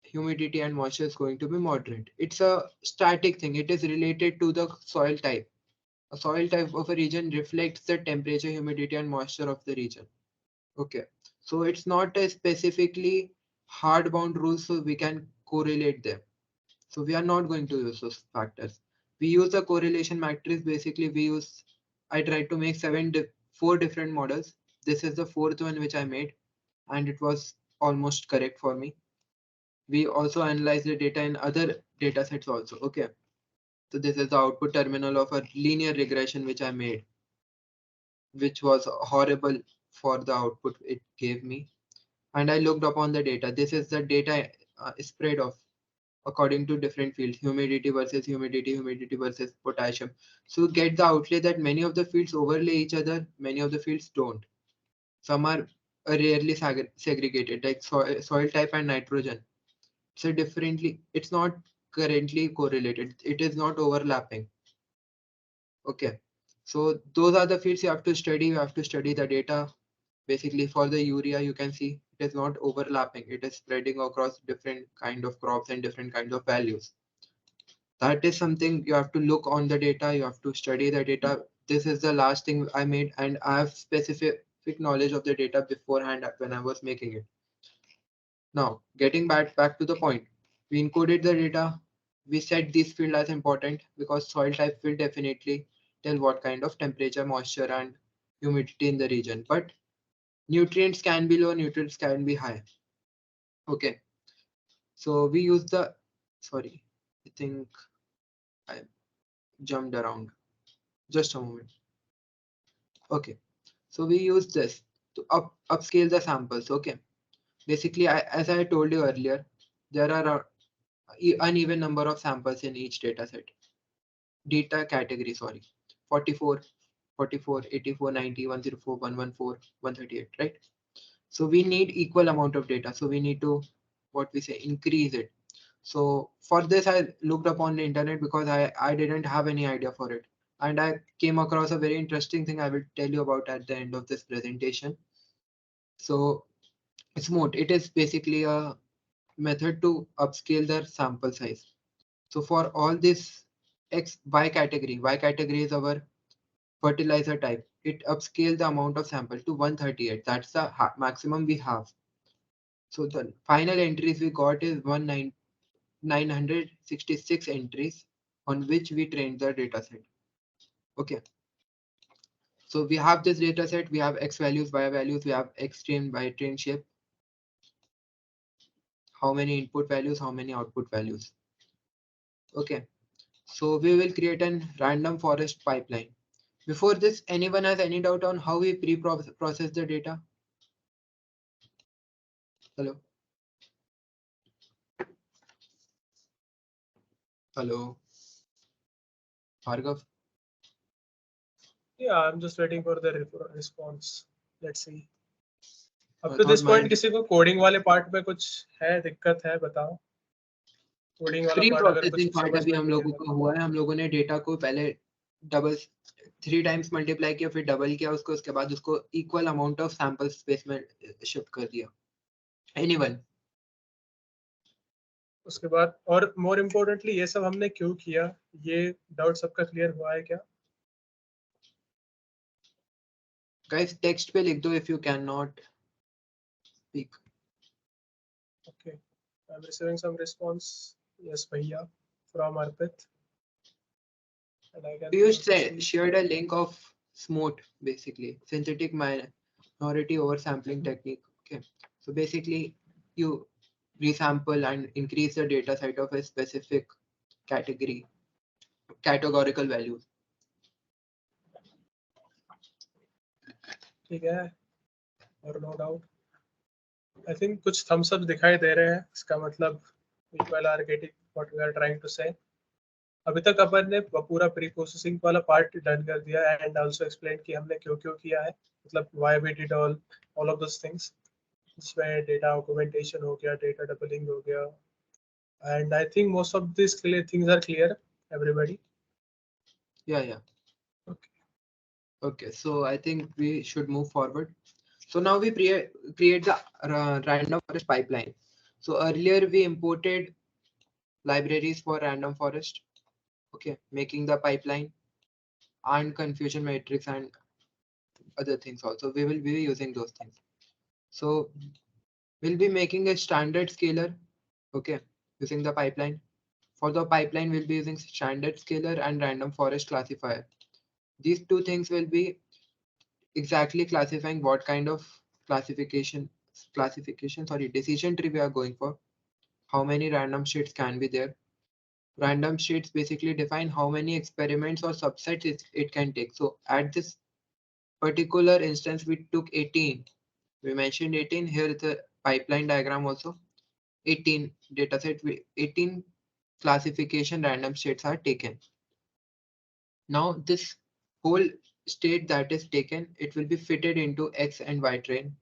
humidity and moisture is going to be moderate. It's a static thing. It is related to the soil type. A soil type of a region reflects the temperature, humidity, and moisture of the region. Okay. So it's not a specifically hard-bound rule, so we can correlate them. So we are not going to use those factors. We use the correlation matrix. Basically, I tried to make 4 different models. This is the 4th one which I made, and it was almost correct for me. We also analyze the data in other data sets also. Okay. So this is the output terminal of a linear regression which I made, which was horrible for the output it gave me. And I looked upon the data. This is the data spread of according to different fields, humidity versus humidity, humidity versus potassium. So get the outlay that many of the fields overlay each other, many of the fields don't. Some are rarely segregated, like soil type and nitrogen. So differently, it's not currently correlated. It is not overlapping. Okay. So those are the fields you have to study. You have to study the data. Basically, for the urea, you can see it is not overlapping. It is spreading across different kind of crops and different kinds of values. That is something you have to look on the data. You have to study the data. This is the last thing I made, and I have specific knowledge of the data beforehand when I was making it. Now, getting back to the point, we encoded the data. We set this field as important because soil type will definitely tell what kind of temperature, moisture, and humidity in the region. But nutrients can be low, nutrients can be high. Okay, so we use the, sorry, I think I jumped around. Just a moment. Okay, so we use this to upscale the samples. Okay, basically, as I told you earlier, there are uneven number of samples in each data set. Data category, sorry, 44, 44, 84, 90, 104, 114, 138, right? So we need equal amount of data. So we need to, what we say, increase it. So for this, I looked upon the internet because I didn't have any idea for it. And I came across a very interesting thing I will tell you about at the end of this presentation. So it's mode. It is basically a method to upscale the sample size. So for all this Y category is our fertilizer type. It upscale the amount of sample to 138. That's the maximum we have. So the final entries we got is 966 entries on which we trained the dataset. Okay. So we have this data set, we have X values, Y values, we have X train, Y train shape, how many input values, how many output values. Okay. So we will create a random forest pipeline. Before this, anyone has any doubt on how we pre-process the data? Hello? Hello? Bhargav? Yeah, I'm just waiting for the response. Let's see. I Up to thought this point mine. किसी को coding वाले part में कुछ है, दिक्कत है, बताओ. Coding वाला प्री पार्ट अगर कुछ प्रोसेसिंग पार्ट समझ अभी में हम नहीं लोगों है को तो. हुआ है. हम लोगों ने डेटा को पहले डबल 3 टाइम्स मल्टीप्लाई किया, फिर डबल किया उसको, उसके बाद उसको equal amount of sample space में शिफ्ट कर दिया. एनीवन? उसके बाद और मोर इम्पोर्टेंटली ये सब हमने क्यों किया, ये डाउट सबका क्लियर हुआ है क्या? Guys, text पे लिख दो if you cannot speak. Okay. I'm receiving some response. Yes, Bhaiya, from Arpit. And I can Piyush proceed. shared a link of SMOTE, basically synthetic minority oversampling technique. Okay, so basically you resample and increase the data set of a specific categorical value. ठीक है, और no doubt. I think कुछ thumbs up दिखाई दे रहे हैं. इसका मतलब people are getting what we are trying to say. अभी तक अपन ने पूरा प्री प्रोसेसिंग वाला पार्ट डन कर दिया एंड आल्सो एक्सप्लेन कि हमने क्यों क्यों किया है, मतलब why we did all of those things. इसमें डेटा ऑगमेंटेशन हो गया, डेटा डबलिंग हो गया, and I think most of this things are clear everybody. Yeah. Okay. Okay, so I think we should move forward. So now we create the random forest pipeline. So earlier we imported libraries for random forest. Okay, making the pipeline and confusion matrix and other things also. We will be using those things. So we'll be making a standard scalar. Okay, using the pipeline. For the pipeline, we'll be using standard scalar and random forest classifier. These two things will be exactly classifying what kind of decision tree we are going for, how many random states can be there. Random states basically define how many experiments or subsets it can take. So at this particular instance we took 18, we mentioned 18 here, the pipeline diagram also. 18 dataset, 18 classification random states are taken. Now this whole state that is taken, it will be fitted into X and Y train.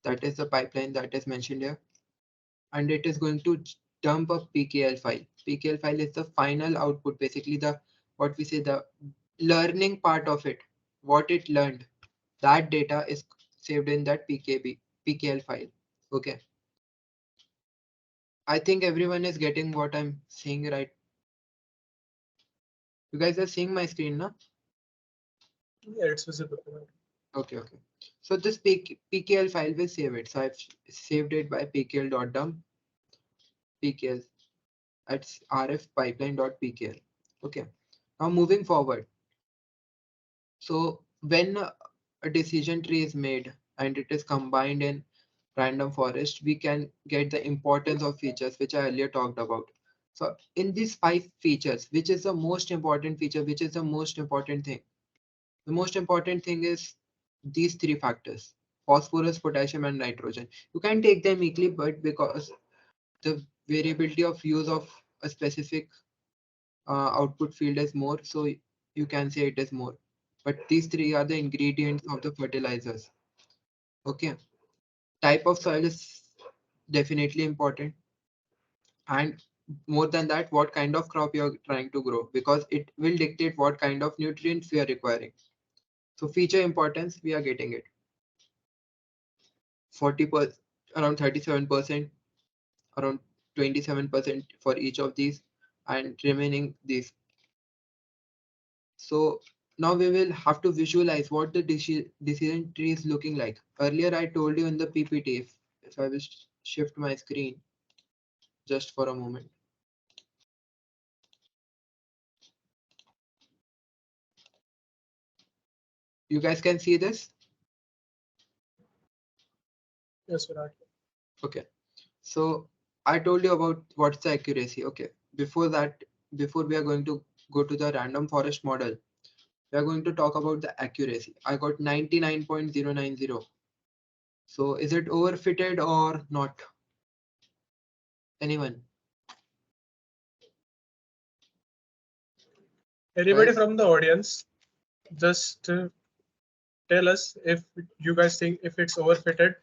That is the pipeline that is mentioned here. And it is going to dump a PKL file. PKL file is the final output, basically the what we say the learning part of it. What it learned, that data is saved in that PKL file. Okay. I think everyone is getting what I'm saying, right? You guys are seeing my screen now? Yeah, it's visible. Okay. So this PKL file will save it. So I've saved it by pkl.dump pkl at rfpipeline.pkl. Okay. Now moving forward. So when a decision tree is made and it is combined in random forest, we can get the importance of features which I earlier talked about. So in these 5 features, which is the most important feature, which is the most important thing? The most important thing is these 3 factors: phosphorus, potassium, and nitrogen. You can take them equally, but because the variability of use of a specific output field is more, so you can say it is more. But these 3 are the ingredients of the fertilizers. Okay. Type of soil is definitely important. And more than that, what kind of crop you're trying to grow, because it will dictate what kind of nutrients we are requiring. So feature importance, we are getting it. 40%, around 37%, around 27% for each of these, and remaining these. So now we will have to visualize what the decision tree is looking like. Earlier I told you in the PPT, if I will shift my screen just for a moment. You guys can see this? Yes, Virat. Okay. So I told you about what's the accuracy. Okay. Before that, before we are going to go to the random forest model, we are going to talk about the accuracy. I got 99.090. So is it overfitted or not? Anyone? Anybody Guys? from the audience, just tell us if you guys think if it's overfitted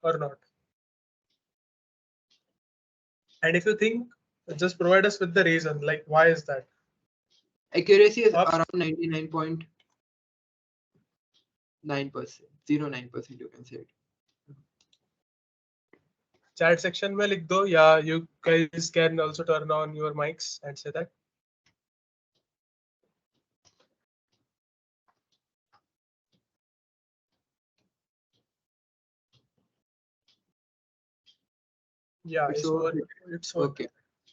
or not. And if you think, just provide us with the reason, like why is that? Accuracy is Up, around 99.9%, 09%, you can say it. chat section में लिख दो, या you guys can also turn on your mics and say that. Yeah, It's it's over. overfitted. It's over. Okay.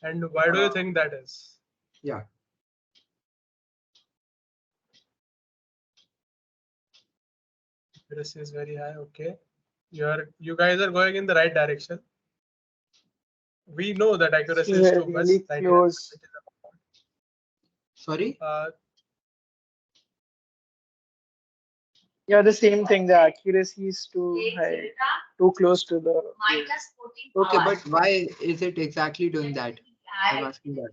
And why do you think that is? Yeah. Accuracy is very high. Okay, you guys are going in the right direction. We know that accuracy is too much. Really 99% close. is about. Sorry. Yeah, the same thing. The accuracy is too high, too close to the. Okay, but why is it exactly doing that? I'm asking that.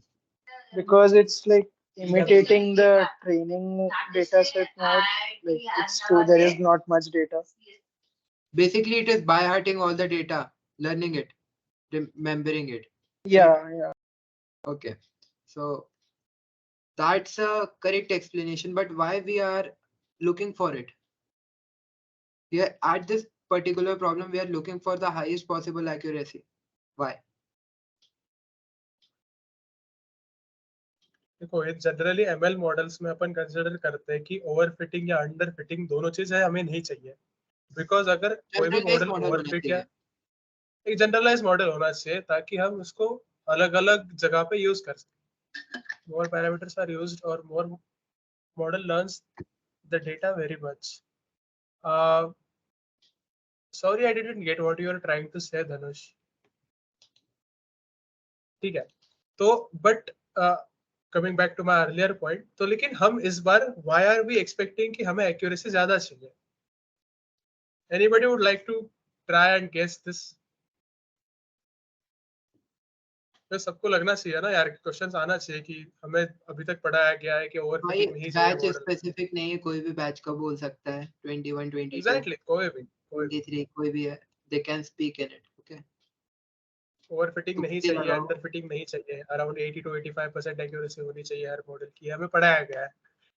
Because it's like imitating the training data set now. Like it's too, there is not much data. Basically, it is by hearting all the data, learning it, remembering it. Right? Yeah, yeah. Okay. So that's a correct explanation, but why we are looking for it? We are at this particular problem, we are looking for the highest possible accuracy. Why? देखो ये generally ML models में अपन consider करते हैं कि over fitting या under fitting दोनों चीजें हमें नहीं चाहिए बिकॉज अगर कोई भी जनरलाइज मॉडल मॉडल ओवर होना फिट या चाहिए. एक जनरलाइज मॉडल होना चाहिए ताकि हम उसको अलग अलग जगह पे यूज कर सकें more parameters are used or more model learns the data very much. uh, Sorry, I didn't get what you are trying to say, Dhanush. ठीक है तो but coming back to my earlier point तो लेकिन हम इस बार why are we expecting कि हमें एक्यूरेसी ज्यादा चाहिए anybody would like to try and guess this तो सबको लगना चाहिए ना यार क्वेश्चंस आना चाहिए कि हमें अभी तक पढ़ाया गया है कि ओवर भाई फिटिंग नहीं चाहिए बैच मॉडल स्पेसिफिक नहीं है, कोई भी बैच का बोल सकता है. 21, 22, एग्जैक्टली कोई भी 23 कोई भी है. They can speak in it. Okay. Over fitting नहीं तुक्के चाहिए लगाओ. अंडर फिटिंग नहीं चाहिए अराउंड 80 to 85% एक्यूरेसी होनी चाहिए हर मॉडल की हमें पढ़ाया गया है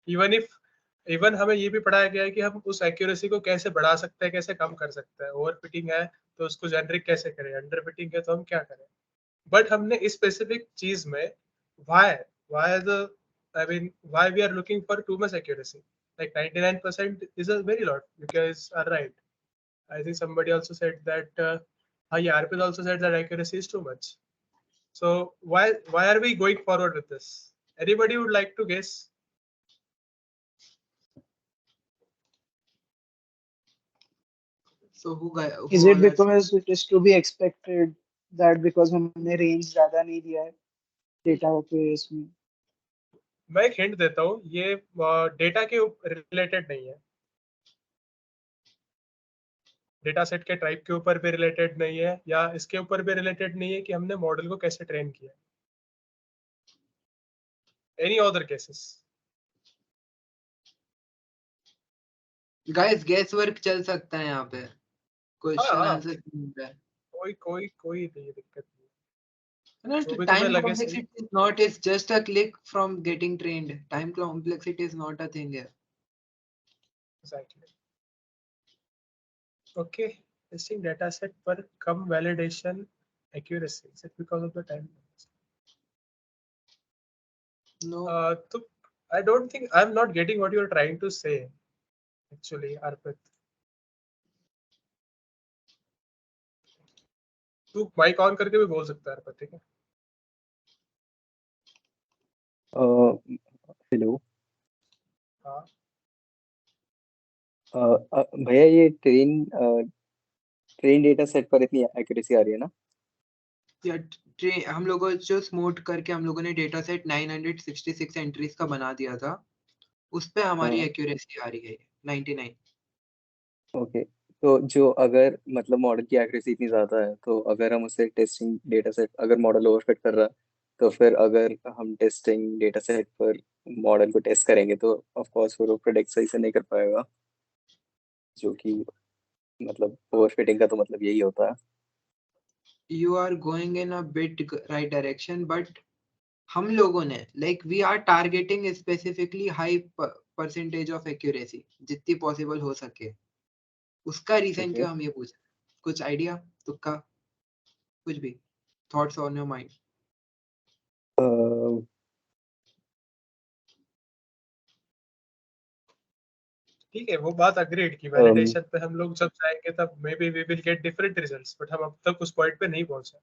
इवन इफ इवन हमें ये भी पढ़ाया गया है कि हम उस एक्यूरेसी को कैसे बढ़ा सकते हैं कैसे कम कर सकते हैं ओवर फिटिंग है तो उसको जेनरिक कैसे करें अंडर फिटिंग है तो हम क्या करें बट हमने इस स्पेसिफिक चीज में why why the I mean why we are looking for too much accuracy like 99% is a very lot you guys are right I think somebody also said that yeah Arpit also said that accuracy is too much so why are we going forward with this anybody would like to guess So Is who it all are because it is to be expected that because हमने range ज़्यादा नहीं दिया है data के इसमें? मैं एक hint देता हूँ ये डेटा के रिलेटेड नहीं है डेटा सेट के टाइप के ऊपर भी रिलेटेड नहीं है या इसके ऊपर भी रिलेटेड नहीं है कि हमने मॉडल को कैसे ट्रेन किया any other cases guys guess work चल सकता है यहाँ पे. हाँ क्वेश्चन हाँ आंसर नहीं है. कोई नहीं दिक्कत नहीं No, जो भी तुम्हें time लगे सही complexity is not, it's just a click from getting trained. Time complexity is not a thing here. Exactly okay testing data set पर कम validation accuracy is it because of the time No. तो I don't think I am not getting what you are trying to say actually Arpit तू mic on करके भी बोल सकता है अर्पित ठीक है हेलो. हाँ भैया ये ट्रेन डेटा सेट पर इतनी एक्यूरेसी आ रही है ना? या हम लोगों जो स्मूथ करके हम लोगों ने डेटा सेट 966 एंट्रीज का बना दिया था, उस पे हमारी हाँ. एक्यूरेसी आ रही है 99. ओके. तो जो अगर मतलब मॉडल की एक्यूरेसी इतनी ज़्यादा है तो अगर हम उसे टेस्टिंग डेटा सेट अगर मॉडल ओवरफिट कर रहा है तो फिर अगर हम टेस्टिंग डेटा सेट पर मॉडल को टेस्ट करेंगे तो ऑफ कोर्स फिर वो प्रेडिक्ट सही से नहीं कर पाएगा, जो कि मतलब ओवरफिटिंग का तो मतलब यही होता है. You are going in a bit right direction, but हम लोगों ने we are targeting specifically high percentage of accuracy जितनी possible हो सके. उसका रीजन ओके. क्या हम ये पूछ. कुछ आइडिया तुक्का कुछ भी थॉट्स ऑन योर माइंड. ठीक है वो बात अग्रीड की वैलिडेशन पे हम लोग जब जाएंगे तब maybe we will get different results but हम अब तक उस पॉइंट पे नहीं पहुंचे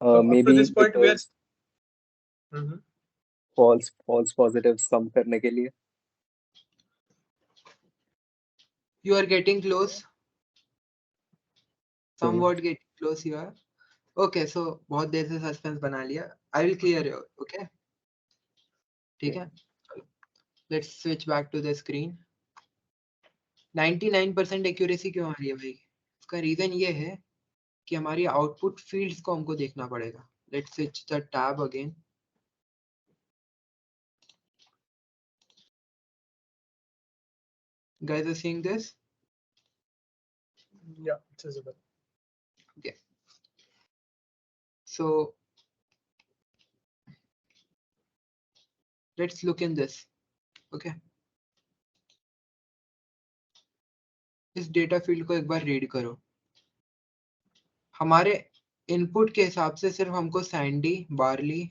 So up to maybe this point it we are. was Mhm. false positives कम करने के लिए. You are getting close. Somewhat getting close you are. Okay, so बहुत देर से सस्पेंस बना लिया. I will clear you. Okay. ठीक है. Let's switch back to the screen. 99% accuracy क्यों आ रही है भाई? इसका रीजन ये है कि हमारी आउटपुट फील्ड्स को हमको देखना पड़ेगा. Let's switch the tab again. Guys are seeing this? Yeah, it's visible. Okay. So let's look in this. Okay. इस डेटा फील्ड को एक बार रीड करो. हमारे इनपुट के हिसाब से सिर्फ हमको sandy, barley,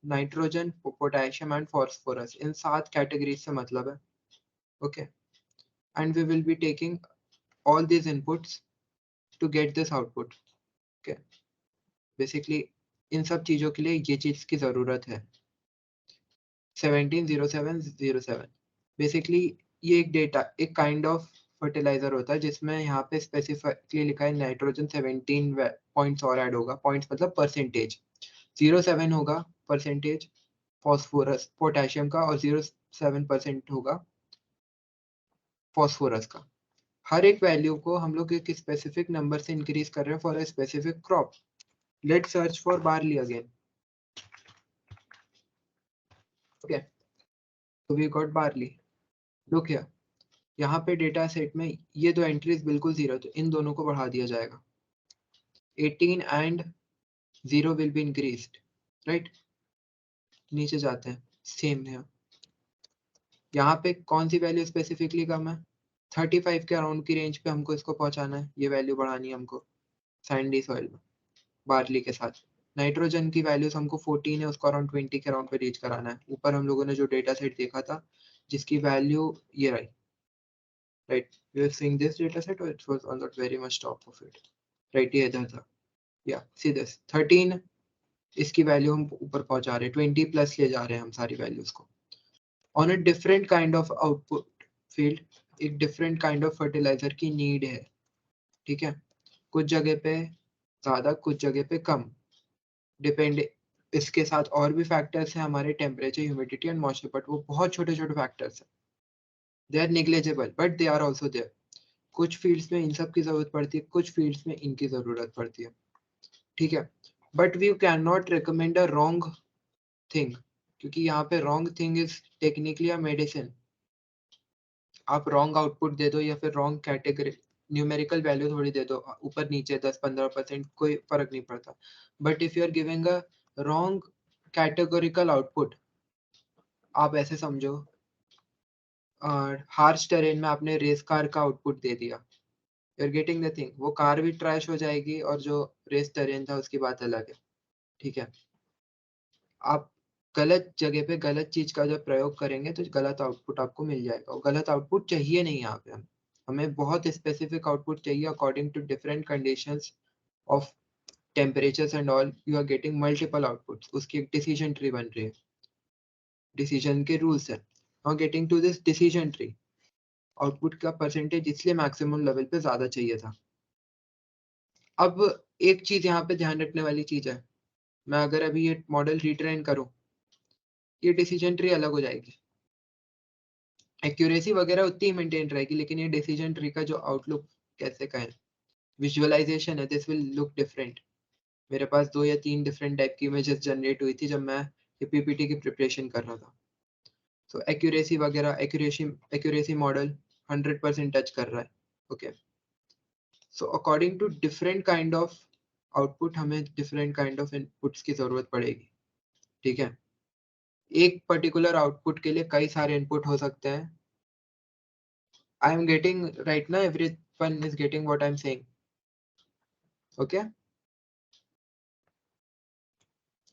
nitrogen, potassium and phosphorus इन 7 कैटेगरीज से मतलब है. Okay. And we will be taking all these inputs to get this output. Okay. Basically इन सब चीजों के लिए ये चीज की जरूरत है. 170707 बेसिकली ये एक डेटा एक काइंड ऑफ फर्टिलाइजर होता है जिसमें यहाँ पे स्पेसिफिकली लिखा है नाइट्रोजन 17 पॉइंट्स और ऐड होगा. पॉइंट्स मतलब परसेंटेज. 07 होगा परसेंटेज फॉस्फोरस पोटेशियम का और 07% होगा फॉस्फोरस का. हर एक वैल्यू को हम लोग एक स्पेसिफिक नंबर से इंक्रीज कर रहे हैं for a specific crop. Let's search for barley again. Okay. So we got barley. Look here. यहाँ पे डेटा सेट में ये दो एंट्रीज बिल्कुल जीरो तो इन दोनों को बढ़ा दिया जाएगा. 18 and 0 will be increased. Right? नीचे जाते हैं. सेम है. यहाँ पे कौन सी वैल्यू स्पेसिफिकली कम है? 35 के अराउंड की रेंज पे हमको इसको पहुंचाना है. ये वैल्यू बढ़ानी है हमको सैंडी सॉइल में बार्ली के साथ. नाइट्रोजन की वैल्यूज हमको 14 है उसको अराउंड 20 के अराउंड पे रीच कराना है. ऊपर हम लोगों ने जो डेटा सेट देखा था जिसकी वैल्यू ये रही. Right, you are seeing this data set or it was on the very much top of it? Right, ये इधर था. Yeah, see this 13 इसकी वैल्यू हम ऊपर पहुंचा रहे हैं. 20 प्लस ले जा रहे हैं हम सारी वैल्यूज को. On a different kind of output field एक different kind of fertilizer की नीड है. ठीक है. कुछ जगह पे ज्यादा कुछ जगह पे कम डिपेंड. इसके साथ और भी फैक्टर्स हैं हमारे temperature humidity and moisture but वो बहुत छोटे छोटे फैक्टर्स हैं. They are negligible but they are also there. कुछ फील्ड्स में इन सब की जरूरत पड़ती है कुछ फील्ड्स में इनकी जरूरत पड़ती है. ठीक है. But we can not recommend a wrong thing क्योंकि यहाँ पे wrong thing is technically a medicine. आप रॉन्ग आउटपुट दे दो या फिर रॉन्ग कैटेगरी न्यूमेरिकल वैल्यू थोड़ी दे दो ऊपर नीचे 10-15% कोई फर्क नहीं पड़ता. But if you are giving a wrong categorical output आप ऐसे समझो हार्श टेरेन में आपने रेस कार का आउटपुट दे दिया. You're getting the thing. वो कार भी ट्रैश हो जाएगी और जो रेस टेरेन था उसकी बात अलग है. ठीक है. आप गलत जगह पे गलत चीज का जब प्रयोग करेंगे तो गलत आउटपुट आपको मिल जाएगा. और गलत आउटपुट चाहिए नहीं यहाँ पे. हमें बहुत स्पेसिफिक आउटपुट चाहिए according to different conditions of temperatures and all. You are getting multiple outputs. उसकी एक डिसीजन ट्री बन रही है. डिसीजन के रूल्स है. Now getting to this decision tree output का परसेंटेज इसलिए मैक्सिमम लेवल पे ज्यादा चाहिए था. अब एक चीज यहाँ पे ध्यान रखने वाली चीज है. मैं अगर अभी ये मॉडल रिट्रेन करूं ये डिसीजन ट्री अलग हो जाएगी. एक्यूरेसी वगैरह उतनी ही मेंटेन रहेगी लेकिन ये डिसीजन ट्री का जो आउटलुक कैसे कहें विजुअलाइजेशन है दिस विल लुक डिफरेंट. मेरे पास 2 या 3 डिफरेंट टाइप की इमेजेस जनरेट हुई थी जब मैं ये पीपीटी की प्रिपरेशन कर रहा था. सो एक्यूरेसी वगैरह एक्यूरेसी मॉडल 100% टच कर रहा है. Okay. So according to different kind of output हमें डिफरेंट काइंड ऑफ इनपुट्स की जरूरत पड़ेगी. ठीक है. एक पर्टिकुलर आउटपुट के लिए कई सारे इनपुट हो सकते हैं. आई एम गेटिंग राइट ना everyone is getting what I am saying. Okay.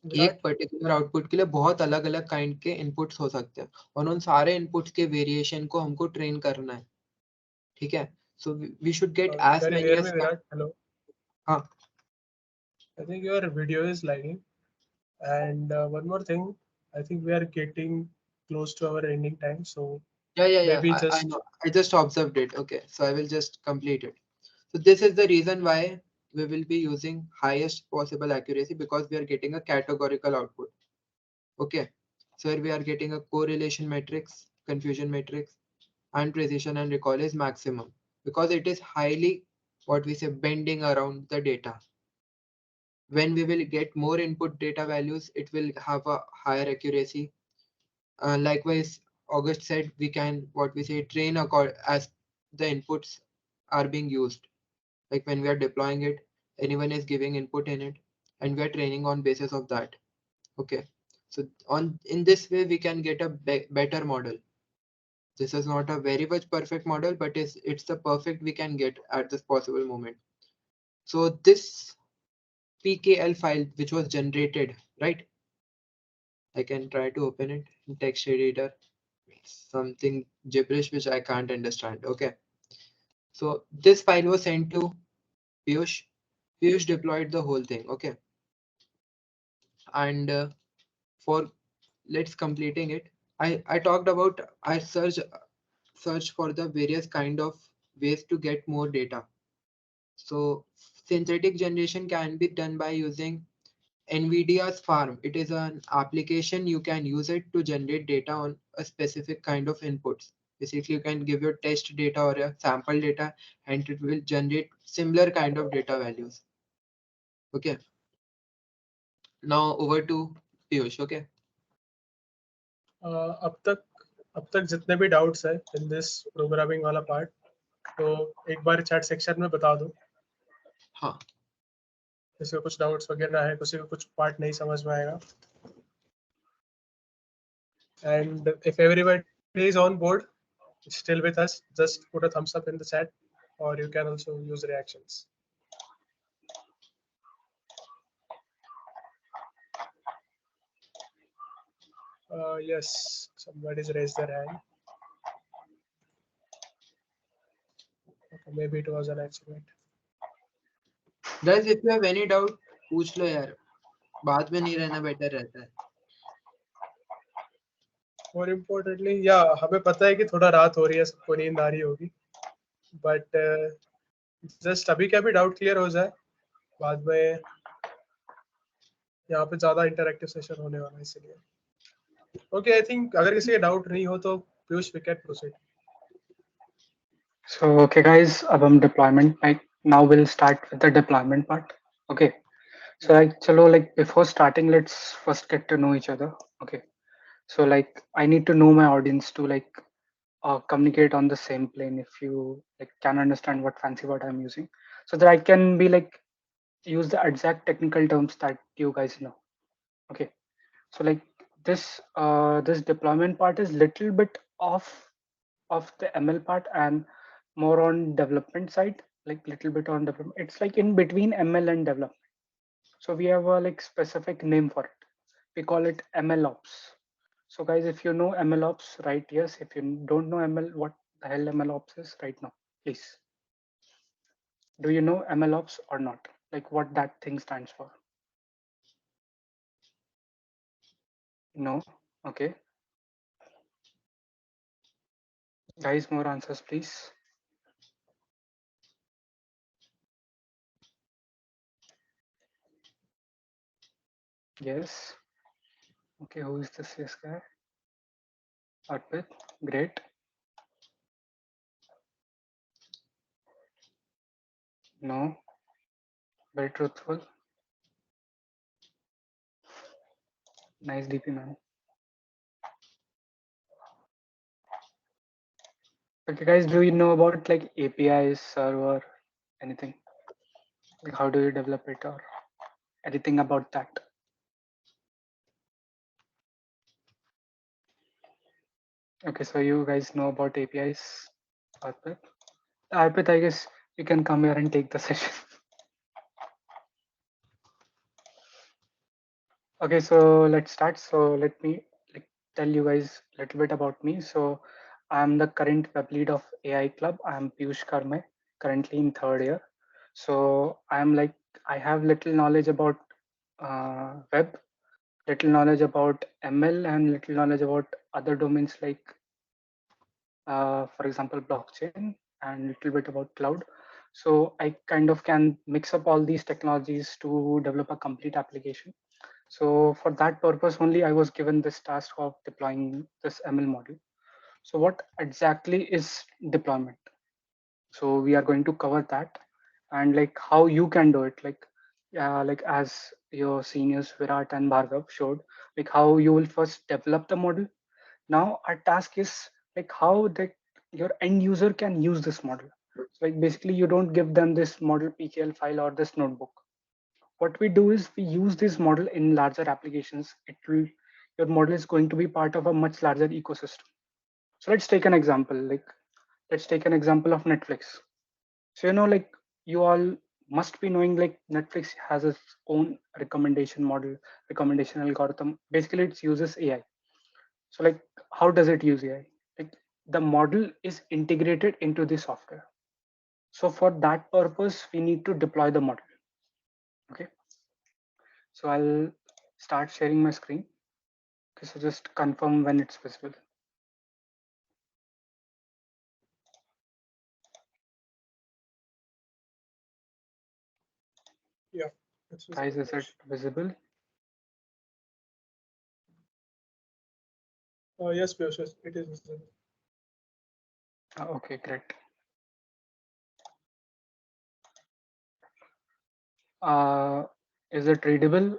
एक पर्टिकुलर आउटपुट के लिए बहुत अलग अलग काइंड के इनपुट्स हो सकते हैं और उन सारे इनपुट्स के वेरिएशन को हमको ट्रेन करना है. ठीक है. So we should get as Can you many hear as. me, Virat? Hello. हाँ. I think your video is lagging. And one more thing, I think we are getting close to our ending time. So Yeah. maybe I just know. I just observed it. Okay, so I will just complete it. So this is the reason why we will be using highest possible accuracy, because we are getting a categorical output. Okay, so here we are getting a correlation matrix, confusion matrix, and precision and recall is maximum because it is highly, what we say, bending around the data. When we will get more input data values, it will have a higher accuracy. Likewise, August said we can, what we say, train as the inputs are being used. Like when we are deploying it, anyone is giving input in it, and we are training on basis of that. Okay, so on in this way we can get a better model. This is not a very much perfect model, but it's the perfect we can get at this possible moment. So this PKL file which was generated, right? I can try to open it in text editor. Something gibberish which I can't understand. Okay. So this file was sent to Piyush. Piyush deployed the whole thing. Okay. And for let's completing it. I talked about I search for the various kind of ways to get more data. So synthetic generation can be done by using NVIDIA's farm. It is an application you can use it to generate data on a specific kind of inputs. Basically, you can give your test data or a sample data, and it will generate similar kind of data values. Okay. Now over to Piyush. Okay. अब तक जितने भी doubts है in this programming वाला part, तो एक बार chat section में बता दो. हाँ. किसी को कुछ डाउट्स वगैरह है, किसी को कुछ पार्ट नहीं समझ में आएगा. And if everybody is on board, still with us, just put a thumbs up in the chat, or you can also use reactions. Yes, somebody's raised their hand. Okay, maybe it was an accident. Guys, if you have any doubt, पूछ लो यार. बाद में नहीं रहना better रहता है. More importantly, yeah, हमें पता है कि थोड़ा रात हो रही है, सबको नींद आ रही होगी, but just अभी क्या भी डाउट क्लियर हो जाए, बाद में यहाँ पे ज्यादा इंटरैक्टिव सेशन होने वाला है, इसलिए. ओके, आई थिंक अगर किसी का डाउट नहीं हो तो Piyush, we can proceed. So okay guys, अब हम deployment, like now we'll start with the deployment part. Okay. So like chalo, like before starting, let's first get to know each other. Okay. So like I need to know my audience to like communicate on the same plane, if you like can understand what fancy word I'm using, so that I can be like use the exact technical terms that you guys know. Okay. So like this deployment part is little bit of the ML part and more on development side, like little bit on development. It's like in between ML and development. So we have a like specific name for it. We call it ML ops. So guys, if you know ML ops, right? Yes. If you don't know ML, what the hell ML ops is right now, please. Do you know ML ops or not? Like what that thing stands for? No. Okay. Guys, more answers, please. Yes. Okay, who is this yes guy? Arpit, great. No, very truthful. Nice DP man. Okay guys, do you know about like APIs, server, anything? Like how do you develop it or anything about that? Okay, so you guys know about APIs, Arpit? Arpit, I guess you can come here and take the session. Okay, so let's start. So let me like tell you guys a little bit about me. So I'm the current web lead of AI Club. I'm Piyush Karme, currently in third year. So I'm like I have little knowledge about web, little knowledge about ML, and little knowledge about other domains like, for example, blockchain, and little bit about cloud. So I kind of can mix up all these technologies to develop a complete application. So for that purpose only, I was given this task of deploying this ML model. So what exactly is deployment? So we are going to cover that, and like how you can do it, like as your seniors Virat and Bhargav showed, like how you will first develop the model. Now our task is like how the your end user can use this model. So like basically you don't give them this model PKL file or this notebook. What we do is we use this model in larger applications. It will Your model is going to be part of a much larger ecosystem. So let's take an example. Let's take an example of Netflix. So like you all must be knowing like Netflix has its own recommendation model, recommendation algorithm. Basically, it uses AI. So like how does it use AI? Like the model is integrated into the software. So for that purpose, we need to deploy the model. Okay. So I'll start sharing my screen. Okay, so just confirm when it's visible. Yeah, it's Guys, visible. is it visible? Yes, Piyush, yes, it is visible. Okay, great. Uh, is it readable?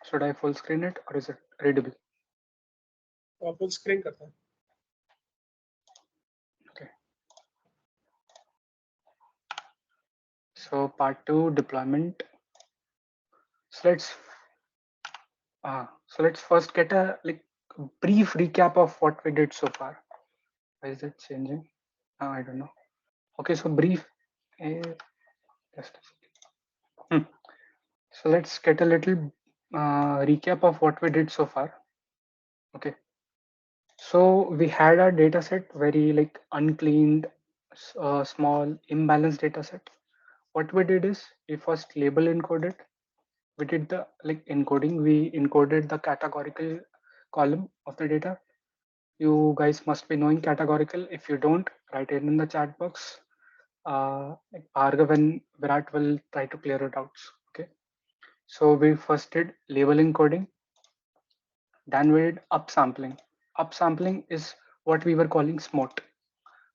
Should I full screen it or is it readable? Full screen करता है. Okay. So part two, deployment. So let's first get a like brief recap of what we did so far. Why is it changing? I don't know. Okay, so brief. Uh, just a second. So let's get a little recap of what we did so far. Okay. So we had our data set very like uncleaned, small, imbalanced data set. What we did is we first label encoded. We did the like encoding. We encoded the categorical column of the data. You guys must be knowing categorical. If you don't, write it in the chat box. Like Bhargav and Virat will try to clear it out. Okay. So we first did label encoding. Then we did upsampling. Upsampling is what we were calling SMOT,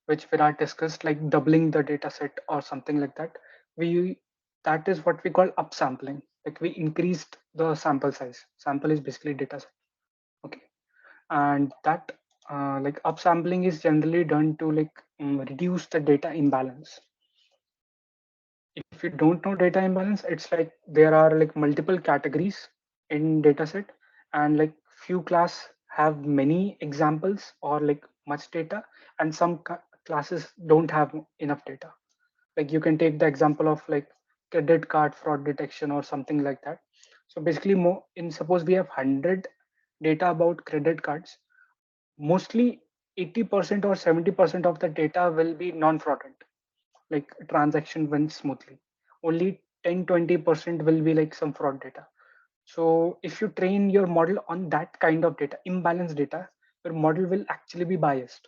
which Virat discussed, like doubling the data set or something like that. We That is what we call upsampling. Like we increased the sample size. Sample is basically data set. Okay, and that like upsampling is generally done to like reduce the data imbalance. If you don't know data imbalance, it's like there are like multiple categories in dataset, and like few class have many examples or like much data, and some classes don't have enough data. Like you can take the example of like credit card fraud detection or something like that. So basically more in suppose we have 100 data about credit cards, mostly 80% or 70% of the data will be non-fraudulent, like transaction went smoothly. Only 10-20% will be like some fraud data. So if you train your model on that kind of data, imbalanced data, your model will actually be biased,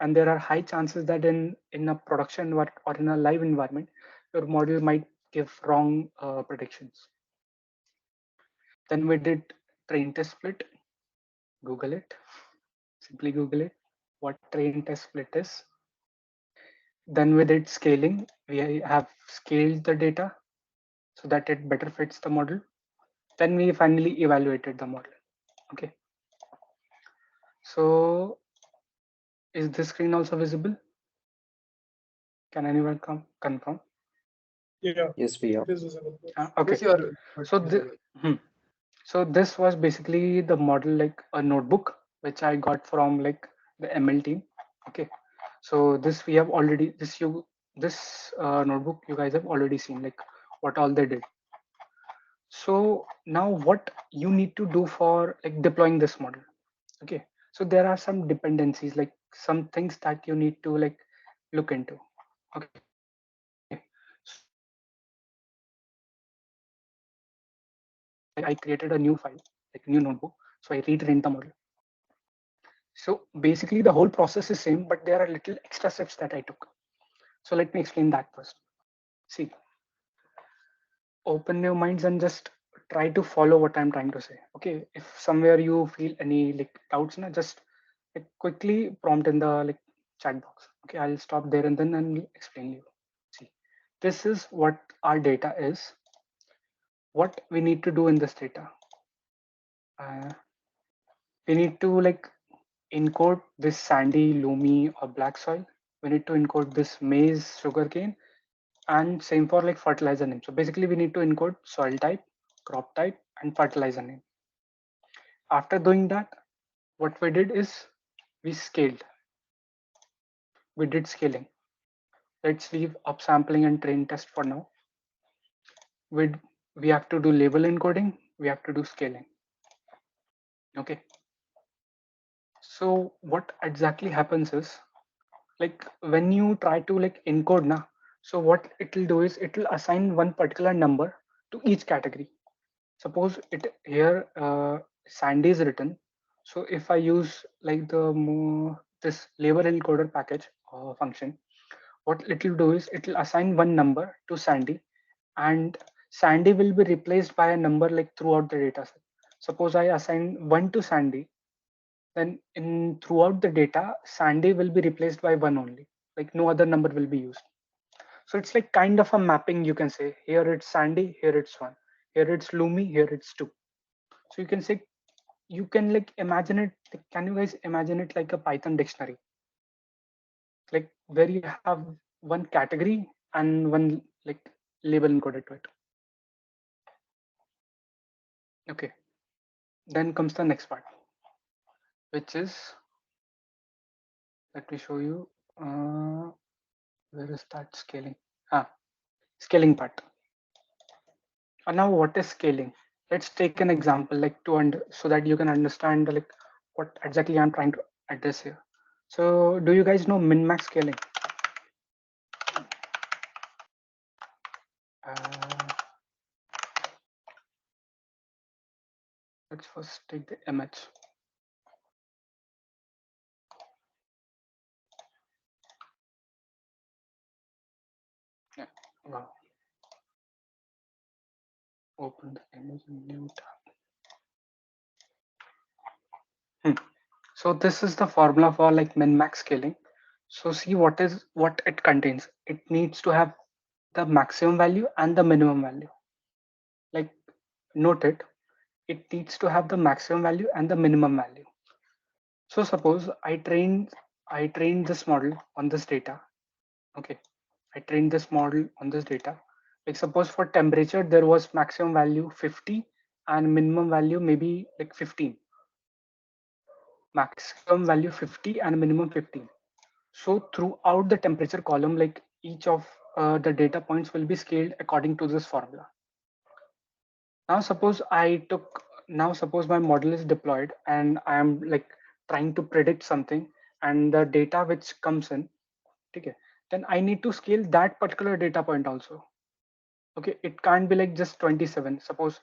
and there are high chances that in a production or in a live environment, your model might give wrong predictions. Then we did train test split. Google it. Simply Google it. What train test split is. Then we did scaling. We have scaled the data so that it better fits the model. Then we finally evaluated the model. Okay. So is this screen also visible? Can anyone confirm? Yeah, Yes, we are. it is visible. Okay. Yes, you are So visible. so this was basically the model, like a notebook which I got from like the ML team. Okay. So this we have already this notebook you guys have already seen, like what all they did. So now what you need to do for like deploying this model. Okay, so there are some dependencies, like some things that you need to like look into. Okay, so first thing is like I created a new file, like new notebook. So I retrained the model. So basically the whole process is same, but there are little extra steps that I took. So let me explain that first. See, open your minds and just try to follow what I'm trying to say. Okay, if somewhere you feel any like doubts, na, just like quickly prompt in the like chat box. Okay, I'll stop there and then and explain you. See, this is what our data is. What we need to do in this data. Uh, we need to like encode this sandy, loomy, or black soil. We need to encode this maize, sugarcane, and same for like fertilizer name. So basically, we need to encode soil type, crop type, and fertilizer name. After doing that, what we did is we scaled. We did scaling. Let's leave upsampling and train test for now. We we have to do label encoding. We have to do scaling. Okay. So what exactly happens is like when you try to like encode na, so what it will do is it will assign one particular number to each category. Suppose it here sandy is written. So if I use like the this label encoder package function, what it will do is it will assign one number to sandy, and sandy will be replaced by a number like throughout the data set. Suppose I assign 1 to sandy, then in throughout the data, Sandy will be replaced by one only, like no other number will be used. So it's like kind of a mapping, you can say. Here it's Sandy, here it's one. Here it's Lumi, here it's two. So you can say, you can like imagine it. Like, can you guys imagine it like a Python dictionary? Like where you have one category and one like label encoded to it. Okay. Then comes the next part, which is, let me show you. Where is that scaling? Ah, scaling part. And now what is scaling? Let's take an example like so that you can understand like what exactly I'm trying to address here. So do you guys know min-max scaling? Uh, let's first take the image. Yeah. Wow. Open the image in new tab. So this is the formula for like min-max scaling. So see what it contains. It needs to have the maximum value and the minimum value. Like note it, it needs to have the maximum value and the minimum value. So suppose I trained this model on this data. Okay, I trained this model on this data. Like suppose for temperature there was maximum value 50 and minimum value maybe like 15. Maximum value 50 and minimum 15. So throughout the temperature column, like each of the data points will be scaled according to this formula. Now suppose my model is deployed and I am like trying to predict something, and the data which comes in, okay, then I need to scale that particular data point also. Okay, it can't be like just 27. Suppose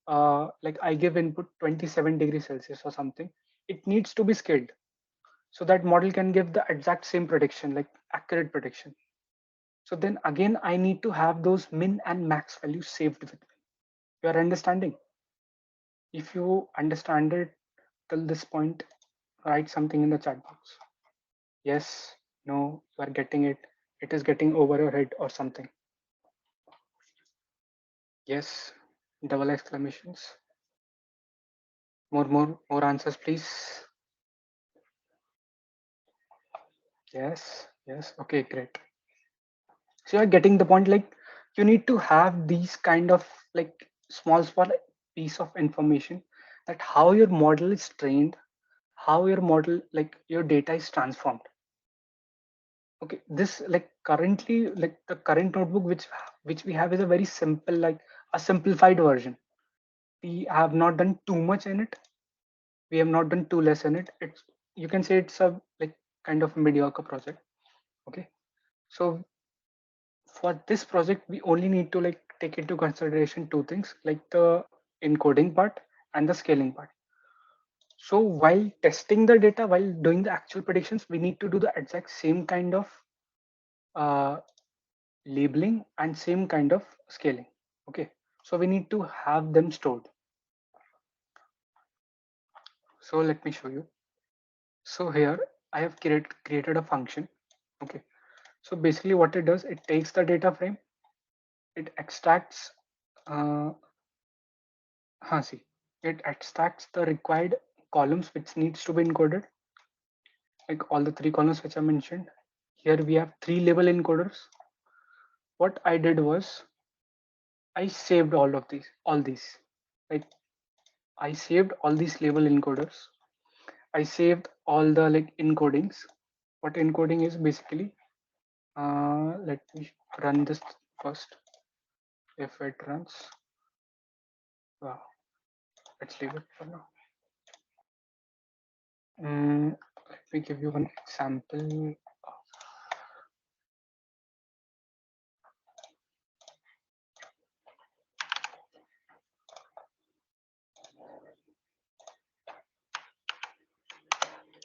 like I give input 27 degrees Celsius or something, it needs to be scaled so that model can give the exact same prediction, like accurate prediction. So then again, I need to have those min and max values saved with me. You are understanding? If you understand it till this point, write something in the chat box. Yes, no, you are getting it. It is getting over your head or something. Yes, double exclamations. More answers, please. Yes, yes. Okay, great. So you're getting the point. Like you need to have these kind of like small piece of information, that how your model is trained, how your model like your data is transformed. Okay, this like currently like the current notebook which we have is a very simple, like a simplified version. We have not done too much in it. We have not done too less in it. It's, you can say it's a like kind of mediocre project. Okay, so for this project we only need to like take into consideration two things, like the encoding part and the scaling part. So while testing the data, while doing the actual predictions, we need to do the exact same kind of uh, labeling and same kind of scaling. Okay, so we need to have them stored. So let me show you. So here I have created a function. Okay, so basically what it does, it takes the data frame, it extracts see, it extracts the required columns which needs to be encoded, like all the three columns which I mentioned. Here we have three label encoders. What I did was I saved all these. Like I saved all these label encoders. I saved all the like encodings. What encoding is basically, let me run this first. If it runs, wow, let's leave it for now. Let me give you one example.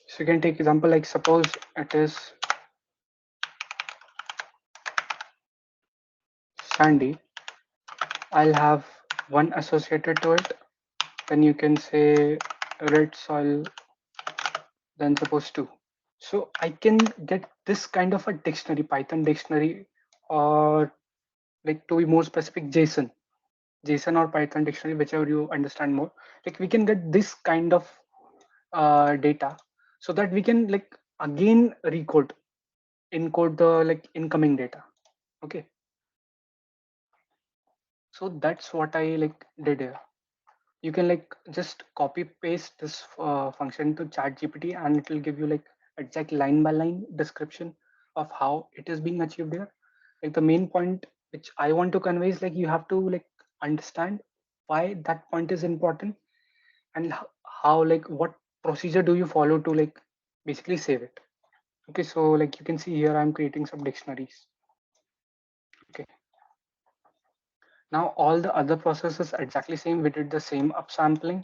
So you can take example like suppose it is sandy. I'll have one associated to it. Then you can say red soil. Then suppose two. So I can get this kind of a dictionary, Python dictionary, or like to be more specific, JSON or Python dictionary, whichever you understand more. Like we can get this kind of data so that we can like again encode the like incoming data. Okay, so that's what I like did here. You can like just copy paste this function to chat gpt and it will give you like exact line by line description of how it is being achieved here. Like the main point which I want to convey is like you have to like understand why that point is important and how like what procedure do you follow to like basically save it. Okay, so like you can see here I'm creating some dictionaries. Okay, now all the other processes are exactly same. We did the same upsampling,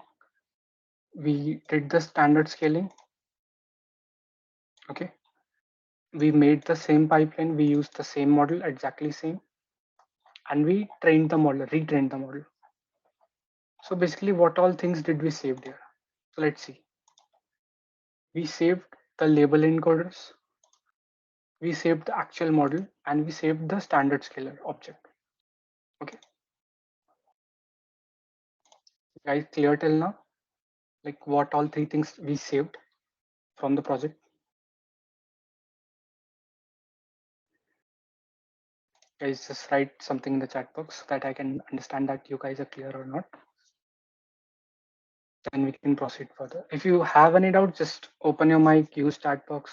we did the standard scaling. Okay, we made the same pipeline, we used the same model, exactly same, and we trained the model, retrained the model. So basically what all things did we save there? So let's see. We saved the label encoders, we saved the actual model, and we saved the standard scalar object. Okay, guys, clear till now? Like what all three things we saved from the project? Guys, just write something in the chat box so that I can understand that you guys are clear or not. Then we can proceed further. If you have any doubt, just open your mic, use chat box,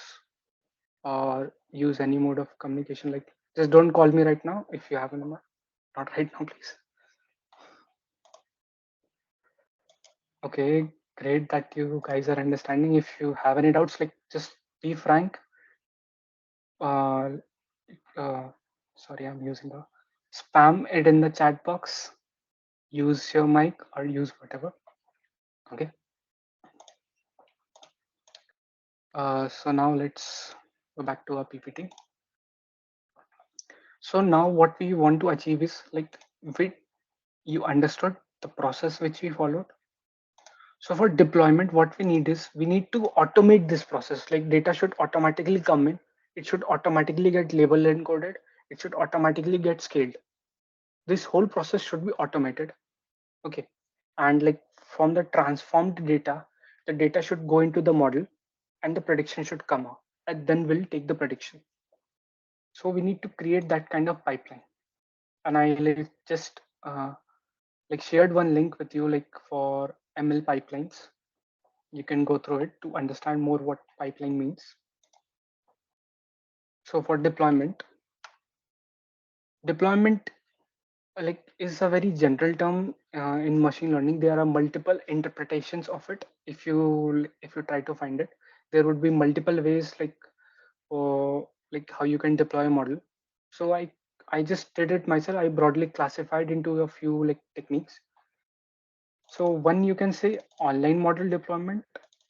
or use any mode of communication. Like just don't call me right now if you have a number. Not right now, please. Okay, great that you guys are understanding. If you have any doubts, like just be frank. Uh, uh, Sorry, I'm using a spam it in the chat box. Use your mic or use whatever. Okay. So now let's go back to our PPT. So now what we want to achieve is like we you understood the process which we followed. So for deployment, what we need is we need to automate this process. Like data should automatically come in. It should automatically get labeled and encoded. It should automatically get scaled. This whole process should be automated. Okay. And like from the transformed data, the data should go into the model and the prediction should come out. And then we'll take the prediction. So we need to create that kind of pipeline. And I like just like shared one link with you like for ML pipelines. You can go through it to understand more what pipeline means. So for deployment like is a very general term in machine learning. There are multiple interpretations of it. If you try to find it, there would be multiple ways like how you can deploy a model. So I just did it myself. I broadly classified into a few like techniques. So one you can say online model deployment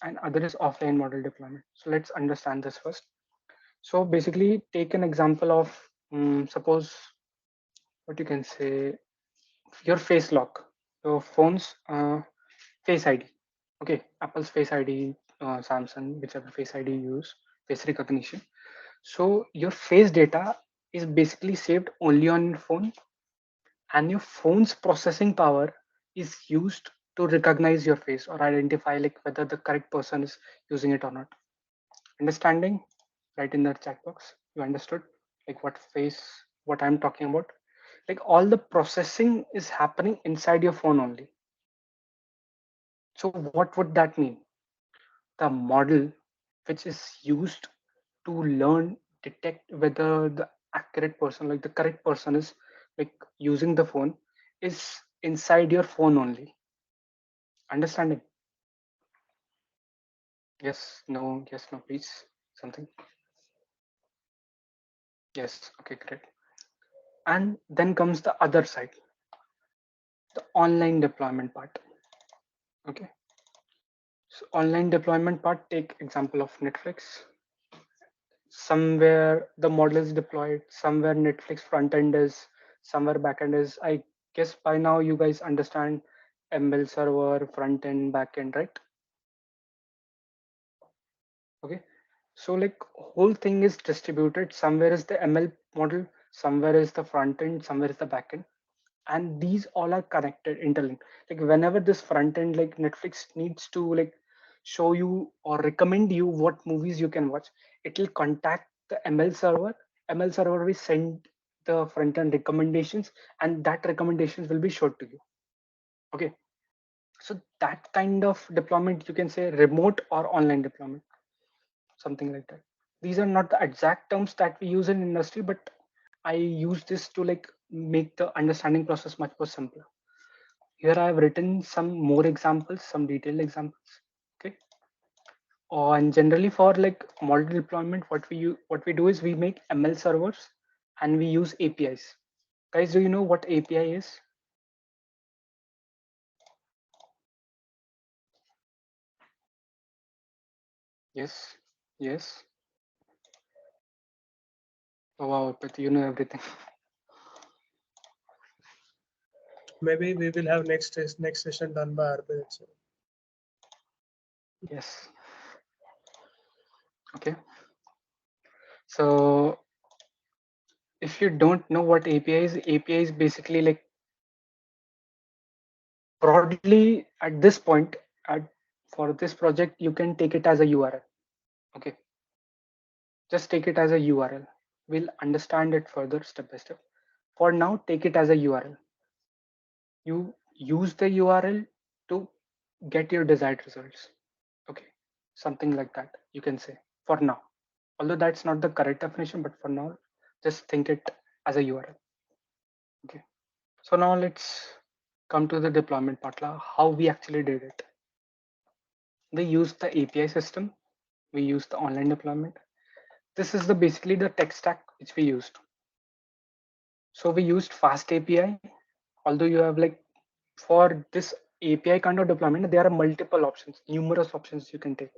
and other is offline model deployment. So let's understand this first. So basically take an example of suppose what you can say your face lock, your phone's face ID. Okay, Apple's face ID, Samsung, whichever face ID you use, face recognition. So your face data is basically saved only on your phone, and your phone's processing power is used to recognize your face or identify like whether the correct person is using it or not. Understanding? Right in the chat box. You understood like what face, what I'm talking about? Like all the processing is happening inside your phone only. So what would that mean? The model which is used to learn, detect whether the accurate person, like the correct person is like using the phone is inside your phone only. Understanding? Yes, no, yes, no, please. Something. Yes, okay, great. And then comes the other side, the online deployment part. Okay. So online deployment part, take example of Netflix. Somewhere the model is deployed, somewhere Netflix front end is, somewhere back end is. I guess by now you guys understand ML server, front end, back end, right? Okay. So like whole thing is distributed. Somewhere is the ML model, somewhere is the front end, somewhere is the back end. And these all are connected, interlinked. Like whenever this front end like Netflix needs to like show you or recommend you what movies you can watch, it will contact the ML server will send the front end recommendations, and that recommendations will be showed to you. Okay, so that kind of deployment you can say remote or online deployment, something like that. These are not the exact terms that we use in industry, but I use this to like make the understanding process much more simpler. Here I have written some more examples, some detailed examples. Okay. And generally for like model deployment, what we do is we make ML servers and we use APIs. Guys, do you know what API is? Yes. Yes. Oh, wow, but you know everything. Maybe we will have next session done by Arpit itself. Yes. Okay. So if you don't know what API is basically like broadly at this point at for this project you can take it as a URL. Okay, just take it as a URL. We'll understand it further step by step. For now, take it as a URL. You use the URL to get your desired results. Okay, something like that you can say for now. Although that's not the correct definition, but for now, just think it as a URL. Okay, so now let's come to the deployment part, how we actually did it. We used the API system. We used the online deployment. This is the basically the tech stack which we used. So we used fast API. Although you have like for this API kind of deployment, there are multiple options, numerous options you can take.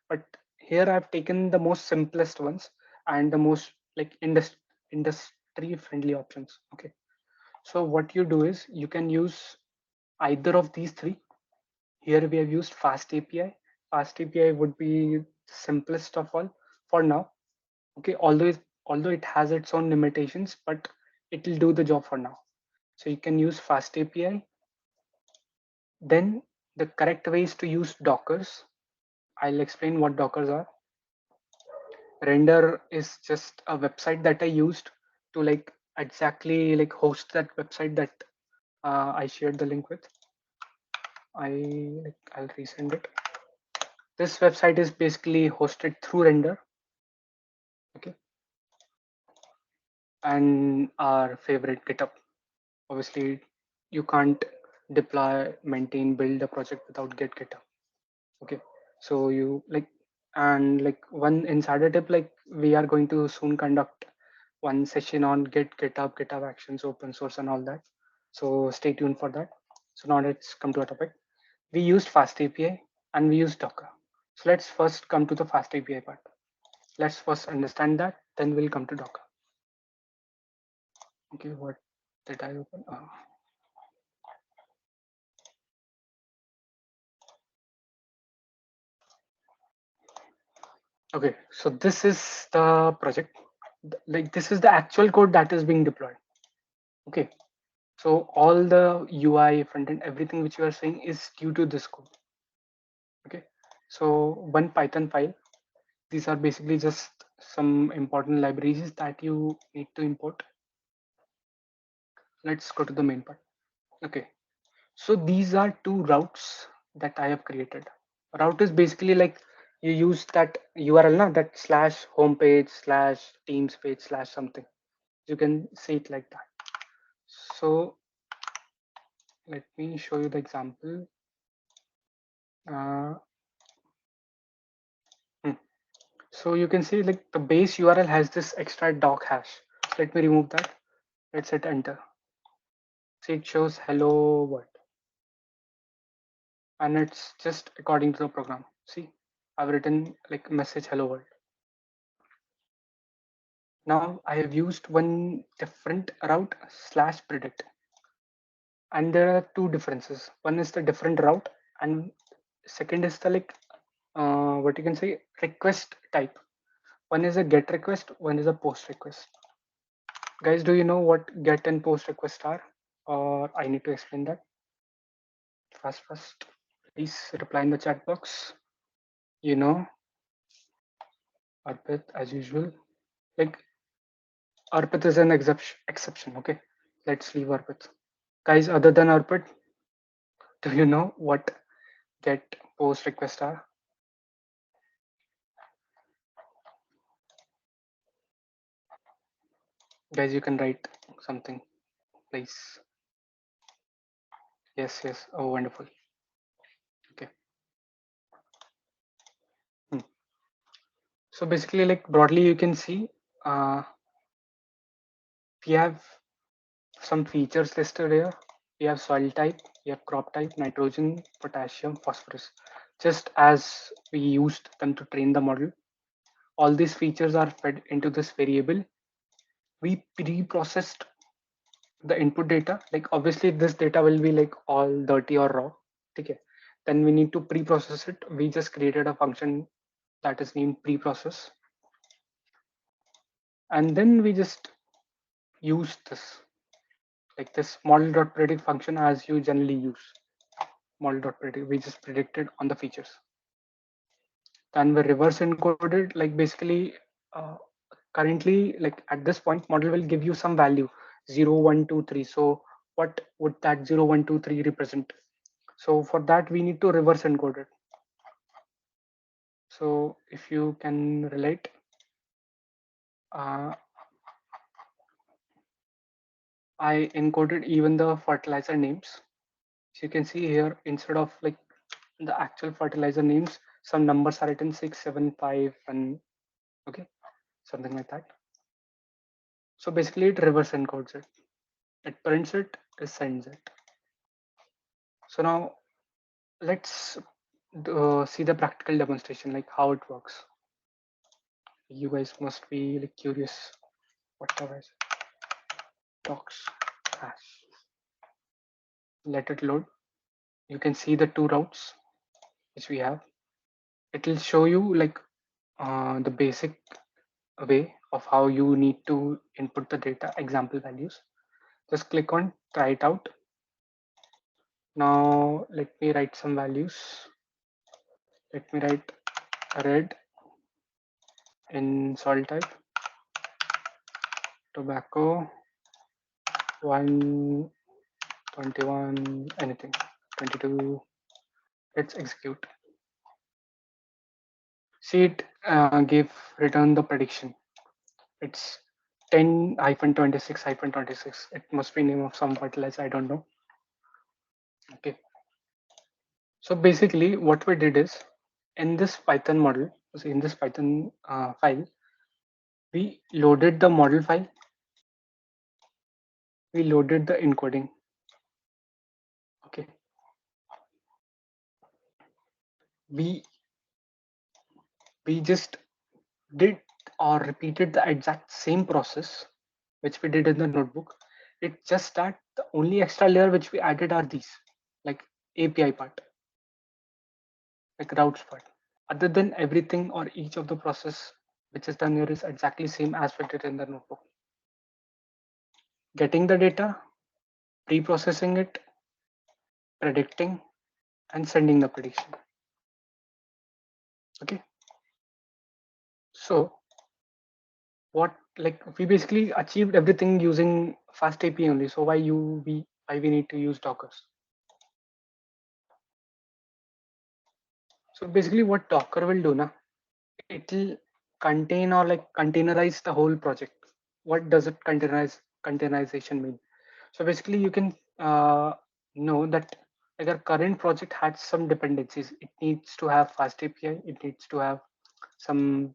But here I've taken the most simplest ones and the most like industry friendly options. Okay. So what you do is you can use either of these three. Here we have used fast API. Fast API would be simplest of all for now. Okay, although it has its own limitations, but it will do the job for now. So you can use fast API. Then the correct way is to use Dockers. I'll explain what Dockers are. Render is just a website that I used to like exactly like host that website that I shared the link with. I'll resend it. This website is basically hosted through Render. Okay, and our favorite GitHub. Obviously, you can't deploy, maintain, build a project without GitHub. Okay, so you like and like one insider tip, like we are going to soon conduct one session on GitHub Actions, open source, and all that. So stay tuned for that. So now let's come to our topic. We used Fast API and we used Docker. So let's first come to the Fast API part. Let's first understand that, then we'll come to Docker. Okay, what did I open? Okay, so this is the project. Like this is the actual code that is being deployed. Okay, so all the UI, front end, everything which you are saying is due to this code. Okay, so one Python file. These are basically just some important libraries that you need to import. Let's go to the main part. Okay, so these are two routes that I have created. Route is basically like you use that URL, na, that slash homepage slash teams page slash something. You can see it like that. So let me show you the example. Uh, hmm. So you can see like the base URL has this extra doc hash. So let me remove that. Let's hit enter. See, it shows hello world, and it's just according to the program. See, I've written like message hello world. Now I have used one different route slash predict, and there are two differences. One is the different route, and second is the like what you can say request type. One is a get request, one is a post request. Guys, do you know what get and post request are? Or I need to explain that? First, please reply in the chat box. You know, Arpit, as usual. Like, Arpit is an exception, okay? Let's leave Arpit. Guys, other than Arpit, do you know what get post request are? Guys, you can write something, please. Yes, yes. Oh, wonderful. Okay. Hmm. So basically, like broadly, you can see we have some features listed here. We have soil type, we have crop type, nitrogen, potassium, phosphorus. Just as we used them to train the model, all these features are fed into this variable. We pre-processed the input data. Like obviously this data will be like all dirty or raw. Okay. Then we need to pre-process it. We just created a function that is named pre-process. And then we just use this, like this model.predict function as you generally use. Model.predict, we just predicted on the features. Then we reverse encoded, like basically uh, currently like at this point model will give you some value 0 1 2 3. So what would that 0 1 2 3 represent? So for that we need to reverse encode it. So if you can relate, uh, I encoded even the fertilizer names. So you can see here, instead of like the actual fertilizer names, some numbers are written 6 7 5 and okay, something like that. So basically it reverse encodes it. It prints it, it sends it. So now let's see the practical demonstration, like how it works. You guys must be like curious. Whatever is it? Docs hash. Let it load. You can see the two routes which we have. It will show you like the basic way of how you need to input the data example values. Just click on try it out. Now let me write some values. Let me write red in soil type, tobacco 121, anything 22. Let's execute. See, it gave return the prediction. It's 10-26-26. It must be name of some fertilizer, I don't know. Okay, so basically what we did is in this Python model, so in this Python file, we loaded the model file, we loaded the encoding. Okay, we we just did or repeated the exact same process which we did in the notebook. It's just that the only extra layer which we added are these, like API part, like routes part. Other than everything or each of the process which is done here is exactly same as we did in the notebook. Getting the data, pre-processing it, predicting, and sending the prediction. Okay. So what, like, we basically achieved everything using fast API only. So why we need to use Dockers? So basically what Docker will do now, it'll contain or like containerize the whole project. What does it containerization mean? So basically you can know that like our current project had some dependencies. It needs to have fast API, it needs to have some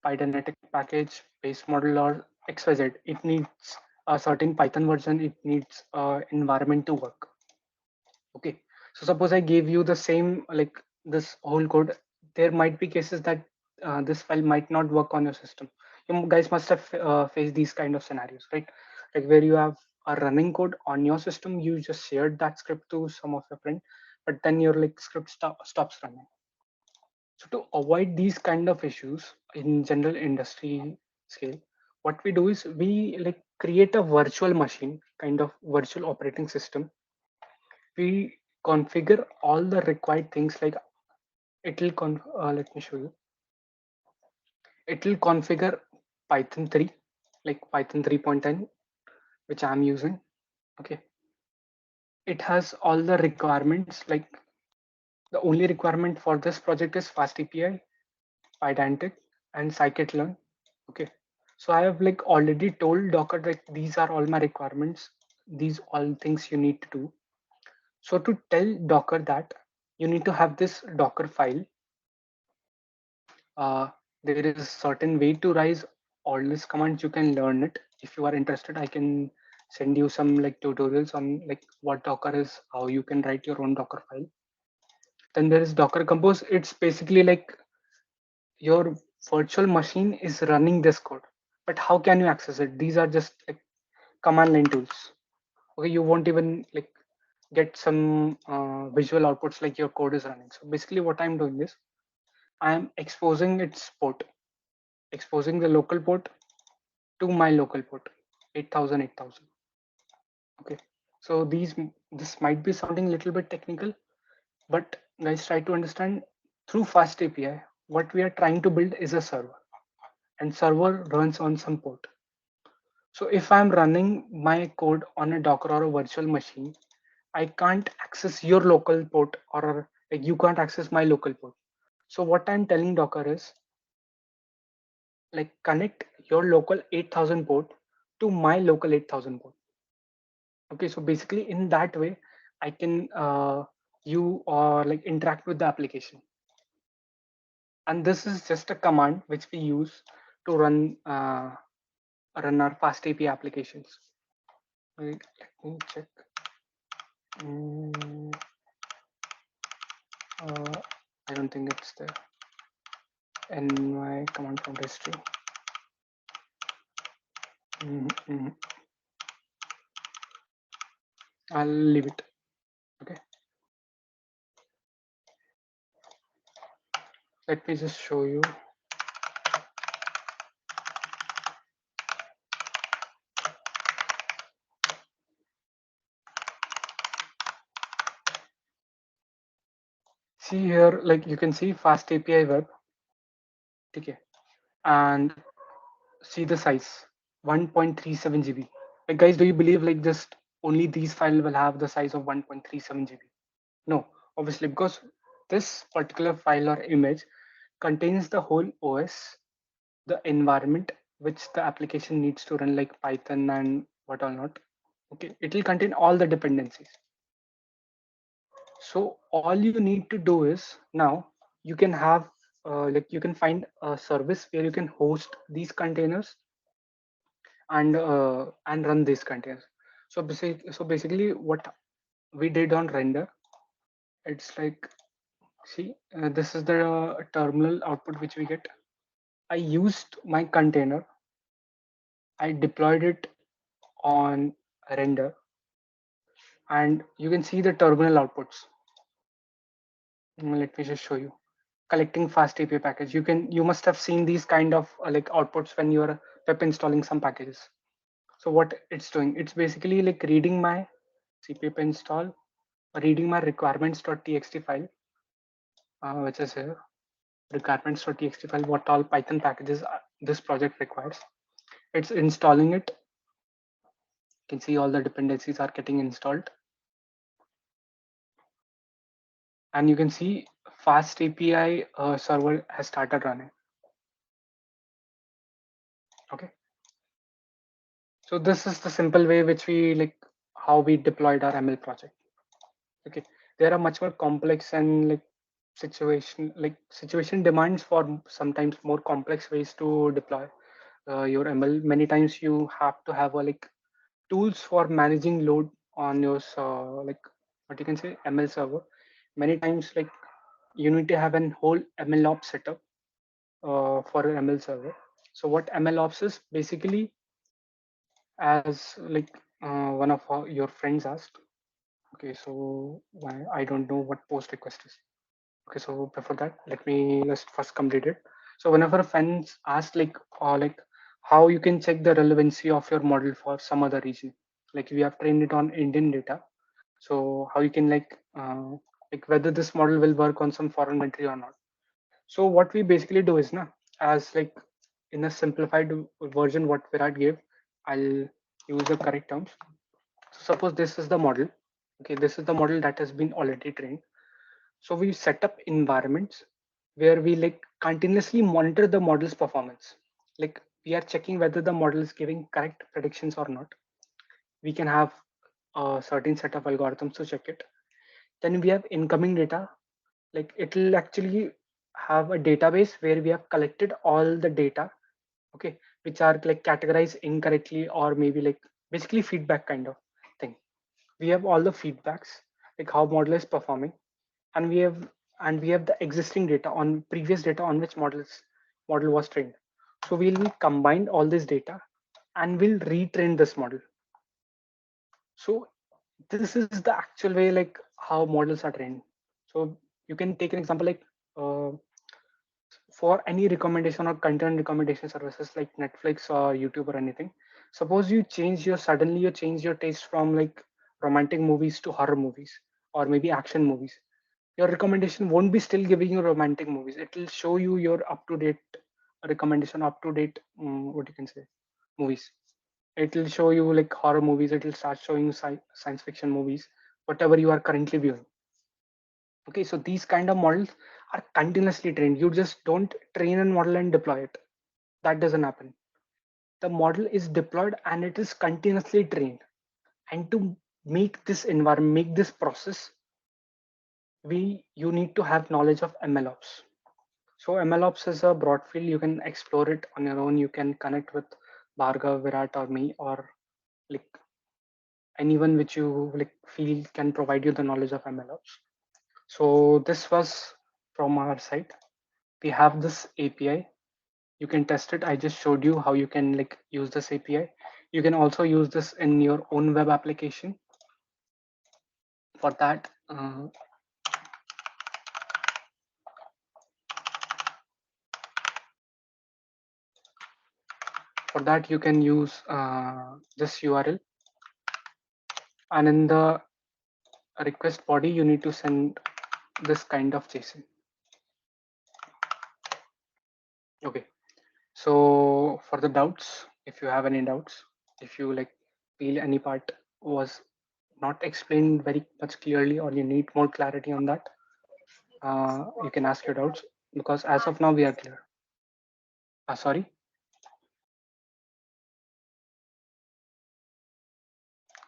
Pythonic package, base model, or XYZ. It needs a certain Python version, it needs environment to work. Okay. So suppose I gave you the same, like this whole code, there might be cases that this file might not work on your system. You guys must have faced these kind of scenarios, right? Like where you have a running code on your system, you just shared that script to some of your friend, but then your like script stops running. So to avoid these kind of issues in general industry scale, what we do is we like create a virtual machine, kind of virtual operating system. We configure all the required things, like let me show you. It will configure Python 3, like Python 3.10, which I'm using. Okay. It has all the requirements, like the only requirement for this project is fast API, Pydantic, and scikit-learn. Okay. So I have like already told Docker that these are all my requirements, these all things you need to do. So to tell Docker that, you need to have this Docker file. There is a certain way to rise all these commands. You can learn it. If you are interested, I can send you some like tutorials on like what Docker is, how you can write your own Docker file. Then there is Docker Compose. It's basically like your virtual machine is running this code, but how can you access it? These are just like command line tools. Okay, you won't even like get some visual outputs like your code is running. So basically what I'm doing is I'm exposing its port, exposing the local port to my local port, 8000 8000. Okay, so this might be sounding a little bit technical, but guys, try to understand. Through fast API, what we are trying to build is a server, and server runs on some port. So if I'm running my code on a Docker or a virtual machine, I can't access your local port, or like you can't access my local port. So what I'm telling Docker is like connect your local 8000 port to my local 8000 port. Okay, so basically in that way, I can you or like interact with the application. And this is just a command which we use to run our fast API applications. Wait, let me check. Mm, uh, I don't think it's there in my command prompt history. Mhm. I'll leave it. Okay. Let me just show you. See here, like you can see fast API web. Okay. And see the size, 1.37 GB. Like guys, do you believe like just only these files will have the size of 1.37 GB? No, obviously, because this particular file or image contains the whole OS, the environment which the application needs to run, like Python and what all not. Okay, it will contain all the dependencies. So all you need to do is now you can have like you can find a service where you can host these containers and run these containers. So basically what we did on render, it's like See, this is the terminal output which we get. I used my container. I deployed it on render, and you can see the terminal outputs. Let me just show you. Collecting fast API package. You must have seen these kind of like outputs when you are pep installing some packages. So what it's doing, it's basically like reading my cpp install, reading my requirements.txt file, which is here, requirements.txt file, what all Python packages this project requires. It's installing it. You can see all the dependencies are getting installed, and you can see fast API server has started running. Okay, so this is the simple way which we like how we deployed our ML project. Okay, there are much more complex and situation demands for sometimes more complex ways to deploy your ML. Many times you have to have tools for managing load on your what you can say ML server. Many times you need to have an whole ML ops setup for an ML server. So what ML ops is basically, as one of your friends asked. Okay, so I don't know what post request is. Okay, so before that, let me just first complete it. So whenever fans ask how you can check the relevancy of your model for some other region, like we have trained it on Indian data, so how you can whether this model will work on some foreign country or not. So what we basically do is as in a simplified version what Virat gave, I'll use the correct terms. So suppose this is the model. Okay, this is the model that has been already trained. So we set up environments where we continuously monitor the model's performance. Like we are checking whether the model is giving correct predictions or not. We can have a certain set of algorithms to check it. Then we have incoming data. Like it will actually have a database where we have collected all the data, okay, which are categorized incorrectly or maybe basically feedback kind of thing. We have all the feedbacks, like how model is performing, and we have the existing data on previous data on which model was trained. So we'll combine all this data and we'll retrain this model. So this is the actual way how models are trained. So you can take an example uh, for any recommendation or content recommendation services like Netflix or YouTube or anything. Suppose suddenly you change your taste from romantic movies to horror movies or maybe action movies. Your recommendation won't be still giving you romantic movies. It will show you your up to date recommendation, up to date what you can say movies. It will show you horror movies. It will start showing you science fiction movies, whatever you are currently viewing. Okay, so these kind of models are continuously trained. You just don't train a model and deploy it. That doesn't happen. The model is deployed and it is continuously trained. And to make this environment, make this process, you need to have knowledge of MLOps. So MLOps is a broad field. You can explore it on your own. You can connect with Bhargav, Virat, or me, or like anyone which you feel can provide you the knowledge of MLOps. So this was from our side. We have this API. You can test it. I just showed you how you can use this API. You can also use this in your own web application. For that, you can use this URL, and in the request body, you need to send this kind of JSON. Okay. So for the doubts, if you have any doubts, if you feel any part was not explained very much clearly or you need more clarity on that, you can ask your doubts, because as of now we are clear. Sorry,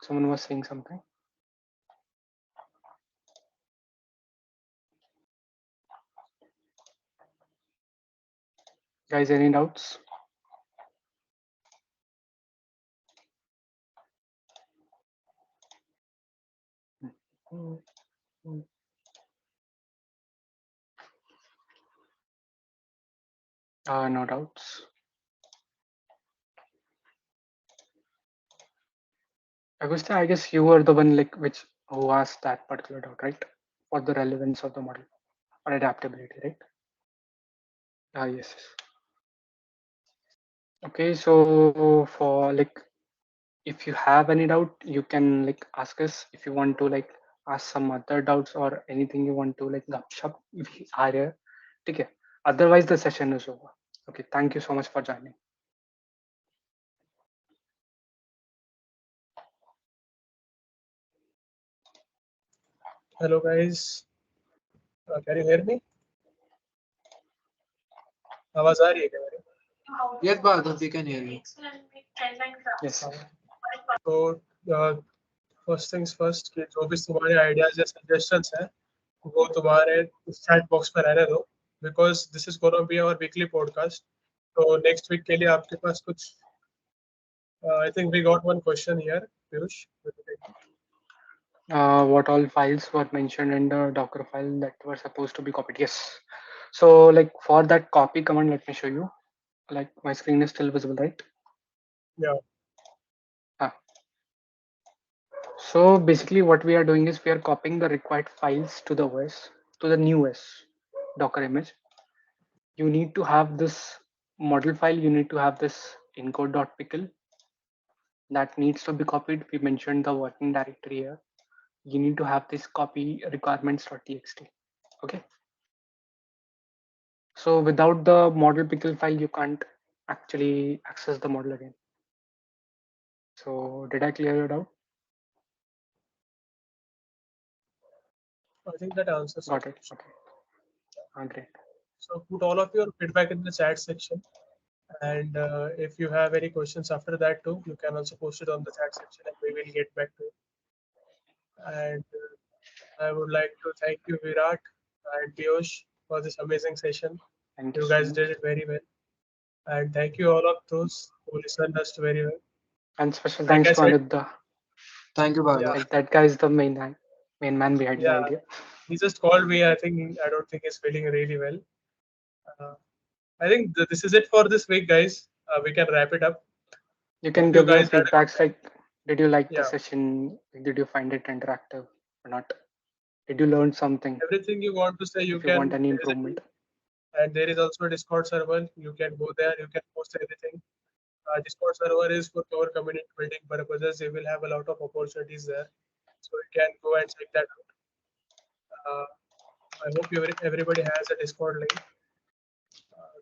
someone was saying something. Guys, any doubts? No doubts. Augusta, I guess you were the one like which who asked that particular doubt, right? For the relevance of the model or adaptability, right? Yes. Yes. Okay, so for like if you have any doubt, you can like ask us. If you want to like ask some other doubts or anything you want to like gupshup, we are here. Okay. Otherwise, the session is over. Okay. Thank you so much for joining. Hello guys, can you hear me? आवाज आ रही है क्या मेरी? Yes, Bhargav, we can hear you. Yes. तो first things first कि जो भी तुम्हारे आइडियाज या सजेशंस हैं वो तुम्हारे चैट बॉक्स में रहने दो, because this is gonna be our weekly podcast. तो नेक्स्ट वीक के लिए आपके पास कुछ I think we got one question here Piyush. What all files were mentioned in the Docker file that were supposed to be copied? Yes. So like for that copy command, let me show you. Like my screen is still visible, right? Yeah. Ah. So basically what we are doing is we are copying the required files to the OS, to the new OS Docker image. You need to have this model file, you need to have this encode.pickle that needs to be copied. We mentioned the working directory here. You need to have this copy requirements.txt. Okay. So without the model pickle file, you can't actually access the model again. So did I clear it out? I think that answers your Got it. question. Okay. Great. So put all of your feedback in the chat section. And if you have any questions after that too, you can also post it on the chat section and we will get back to it. And I would like to thank you, Virat and Piyush, for this amazing session. Thank you You so guys much. did it very well. And thank you all of those who listened us very well. And special Like thanks I to said, Anidda. Thank you, yeah, Bhargav. Like that guy is the main man behind the yeah, idea. he just called me. I don't think he's feeling really well. Uh, I think this is it for this week, guys. We can wrap it up. You can Hope you give your guys had a good feedbacks time. like, did you like the Yeah, session? Did you find it interactive or not? Did you learn something? everything you want to say, you If you want can any visit me. improvement, And there is also a Discord server. You can go there. You can post everything. Discord server is for our community building purposes. You will have a lot of opportunities there, so you can go and check that out. I hope everybody has a Discord link.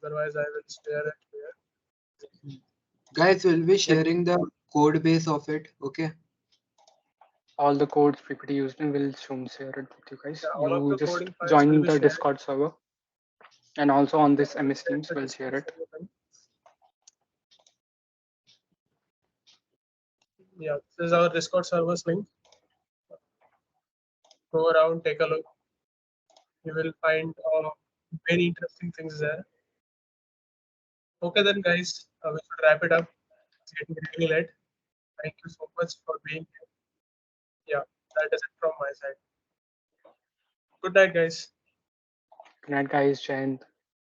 Otherwise, I will share it here. Guys, we'll be yet sharing the code base of it. Okay. all the codes PPT used in will soon share it with you guys. Yeah, all of You the just coding files will join be the shared. Discord server and also on Yeah, this I will MS share Teams the will share Discord it. server link. Yeah, this is our Discord server's link. Go around, take a look. You will find many interesting things there. Okay, then, guys, we should wrap it up. It's getting really late. Thank you so much for being here. Yeah, that is it from my side. Good night, guys. Good night, guys. Jai Hind.